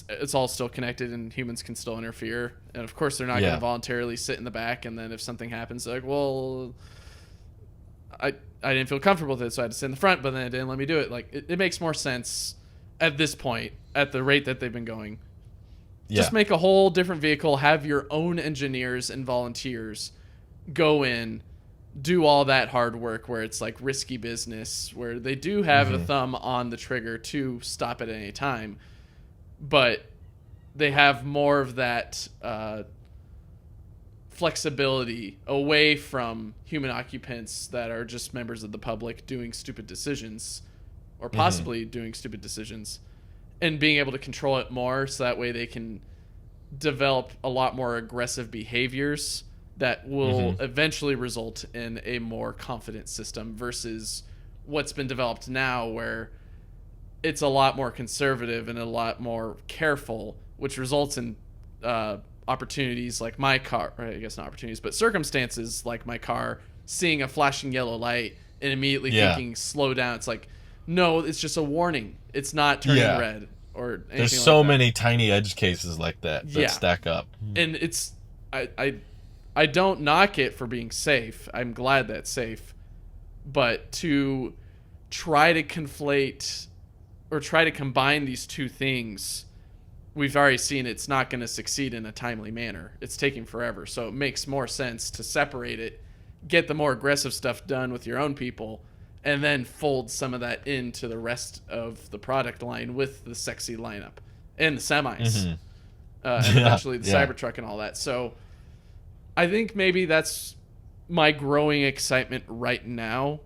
it's all still connected and humans can still interfere. And of course they're not going to voluntarily sit in the back, and then if something happens, they're like, well, I didn't feel comfortable with it, so I had to sit in the front, but then it didn't let me do it. Like, it makes more sense at this point, at the rate that they've been going. yeah. Just make a whole different vehicle, have your own engineers and volunteers go in, do all that hard work where it's like risky business, where they do have a thumb on the trigger to stop at any time, but they have more of that flexibility away from human occupants that are just members of the public doing stupid decisions, or possibly doing stupid decisions, and being able to control it more, so that way they can develop a lot more aggressive behaviors that will eventually result in a more confident system versus what's been developed now, where it's a lot more conservative and a lot more careful, which results in opportunities like my car, or I guess not opportunities, but circumstances like my car seeing a flashing yellow light and immediately thinking slow down. It's like, no, it's just a warning. It's not turning red or anything. There's like so that. many tiny edge cases like that stack up. And it's I don't knock it for being safe. I'm glad that's safe. But to try to conflate or try to combine these two things, we've already seen it's not going to succeed in a timely manner. It's taking forever. So it makes more sense to separate it, get the more aggressive stuff done with your own people, and then fold some of that into the rest of the product line with the sexy lineup and the semis, and eventually the Cybertruck and all that. So I think maybe that's my growing excitement right now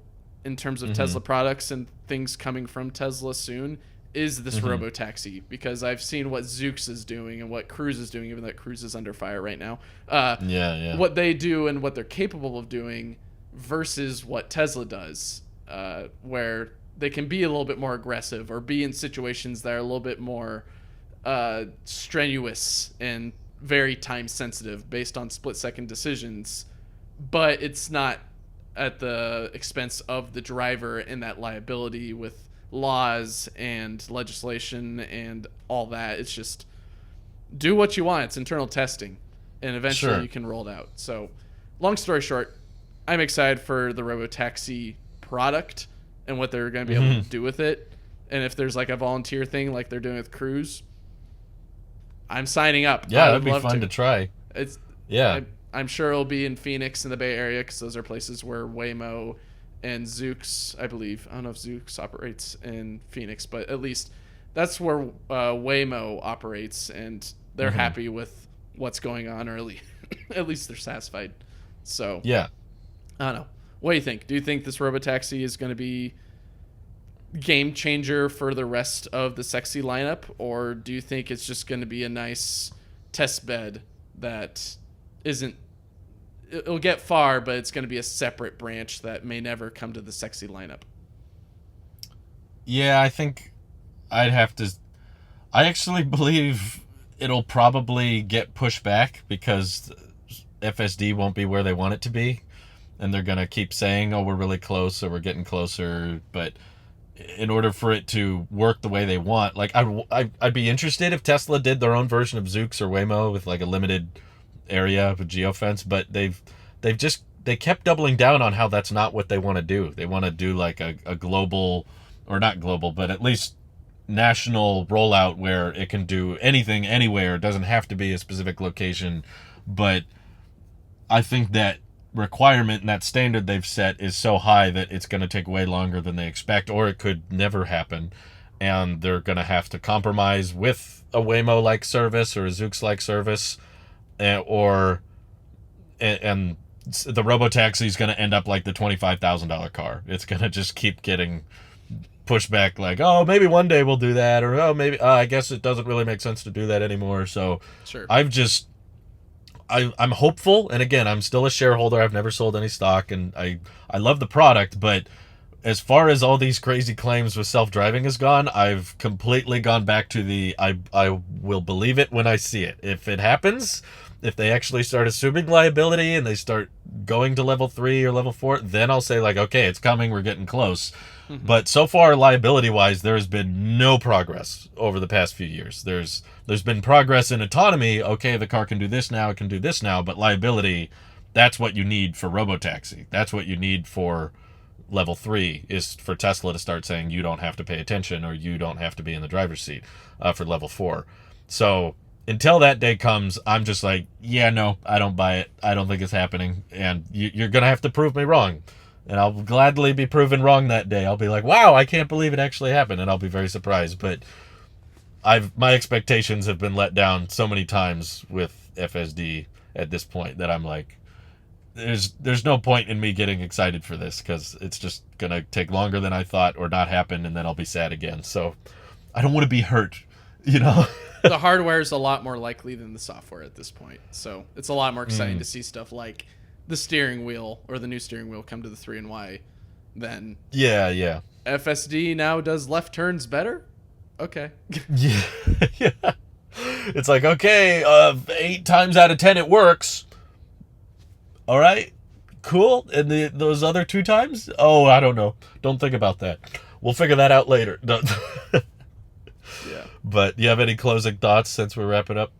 in terms of Tesla products and things coming from Tesla soon, is this robo-taxi, because I've seen what Zoox is doing and what Cruise is doing, even though Cruise is under fire right now. What they do and what they're capable of doing versus what Tesla does, where they can be a little bit more aggressive or be in situations that are a little bit more strenuous and very time sensitive based on split-second decisions, but it's not at the expense of the driver and that liability with laws and legislation and all that. It's just do what you want. It's internal testing, and eventually you can roll it out. So long story short, I'm excited for the robotaxi product and what they're going to be able to do with it. And if there's like a volunteer thing like they're doing with Cruise, I'm signing up. Yeah, that'd be fun to try. It's yeah. I'm sure it'll be in Phoenix in the Bay Area, because those are places where Waymo and Zoox, I believe. I don't know if Zoox operates in Phoenix, but at least that's where Waymo operates, and they're happy with what's going on, or at least they're satisfied. So yeah, I don't know. What do you think? Do you think this robotaxi is going to be game changer for the rest of the sexy lineup, or do you think it's just going to be a nice test bed that it'll get far, but it's going to be a separate branch that may never come to the sexy lineup? Yeah, I think I actually believe it'll probably get pushed back, because FSD won't be where they want it to be, and they're going to keep saying, oh, we're really close, or we're getting closer, but in order for it to work the way they want, like I'd be interested if Tesla did their own version of Zoox or Waymo with like a limited area of a geofence, but they kept doubling down on how that's not what they want to do. They want to do like a global, or not global, but at least national rollout where it can do anything anywhere. It doesn't have to be a specific location. But I think that requirement and that standard they've set is so high that it's going to take way longer than they expect, or it could never happen. And they're going to have to compromise with a Waymo-like service or a Zoox-like service, and the robotaxi is going to end up like the $25,000 car. It's going to just keep getting pushed back, like, oh, maybe one day we'll do that, or oh, maybe I guess it doesn't really make sense to do that anymore. So Sure. I'm hopeful, and again, I'm still a shareholder. I've never sold any stock, and I love the product, but as far as all these crazy claims with self-driving has gone, I've completely gone back to the I will believe it when I see it. If it happens, if they actually start assuming liability and they start going to level 3 or level 4, then I'll say, like, okay, it's coming, we're getting close. But so far, liability-wise, there has been no progress over the past few years. There's been progress in autonomy. Okay, the car can do this now, it can do this now, but liability, that's what you need for robotaxi. That's what you need for level 3, is for Tesla to start saying you don't have to pay attention, or you don't have to be in the driver's seat for level 4. So until that day comes, I'm just like, yeah, no, I don't buy it. I don't think it's happening, and you're going to have to prove me wrong. And I'll gladly be proven wrong that day. I'll be like, wow, I can't believe it actually happened. And I'll be very surprised. But my expectations have been let down so many times with FSD at this point that I'm like, there's no point in me getting excited for this, because it's just going to take longer than I thought, or not happen, and then I'll be sad again. So I don't want to be hurt, you know? The hardware is a lot more likely than the software at this point. So it's a lot more exciting to see stuff like the steering wheel, or the new steering wheel, come to the 3Y than Yeah. FSD now does left turns better. Okay. Yeah. Yeah. It's like, okay, 8 times out of 10 it works. All right, cool. And those other 2 times? Oh, I don't know. Don't think about that. We'll figure that out later. Yeah. But do you have any closing thoughts since we're wrapping up?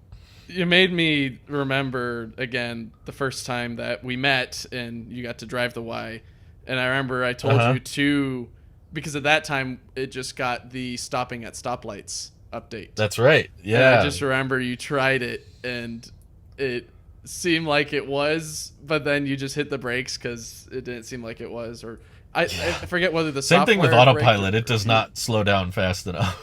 You made me remember, again, the first time that we met and you got to drive the Y. And I remember I told you to, because at that time it just got the stopping at stoplights update. That's right. Yeah. And I just remember you tried it and it seemed like it was, but then you just hit the brakes because it didn't seem like it was. Or I forget whether the same software thing with Autopilot. It does not slow down fast enough.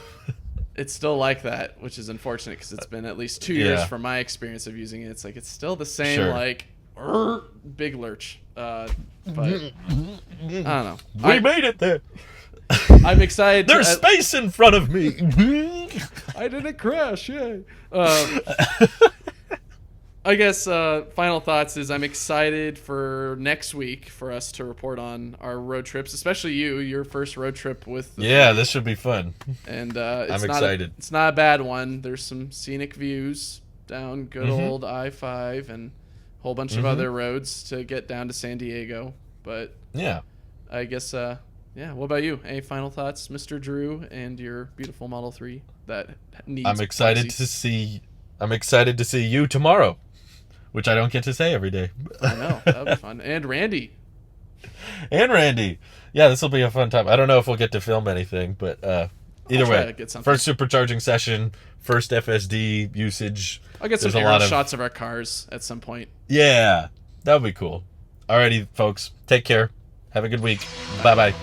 It's still like that, which is unfortunate because it's been at least 2 years from my experience of using it. It's like it's still the same, like big lurch. But I don't know. We made it there. I'm excited. There's space in front of me. I didn't crash. Yay. I guess final thoughts is I'm excited for next week for us to report on our road trips, especially your first road trip with. This should be fun. And I'm excited. It's not a bad one. There's some scenic views down good old I-5 and a whole bunch of other roads to get down to San Diego. But yeah, I guess what about you? Any final thoughts, Mr. Drew, and your beautiful Model 3 that needs? I'm excited to see you tomorrow, which I don't get to say every day. I know. That'll be fun. And Randy. Yeah, this will be a fun time. I don't know if we'll get to film anything, but either way, first supercharging session, first FSD usage. I'll get some aerial shots of our cars at some point. Yeah, that would be cool. Alrighty, folks. Take care. Have a good week. Bye-bye.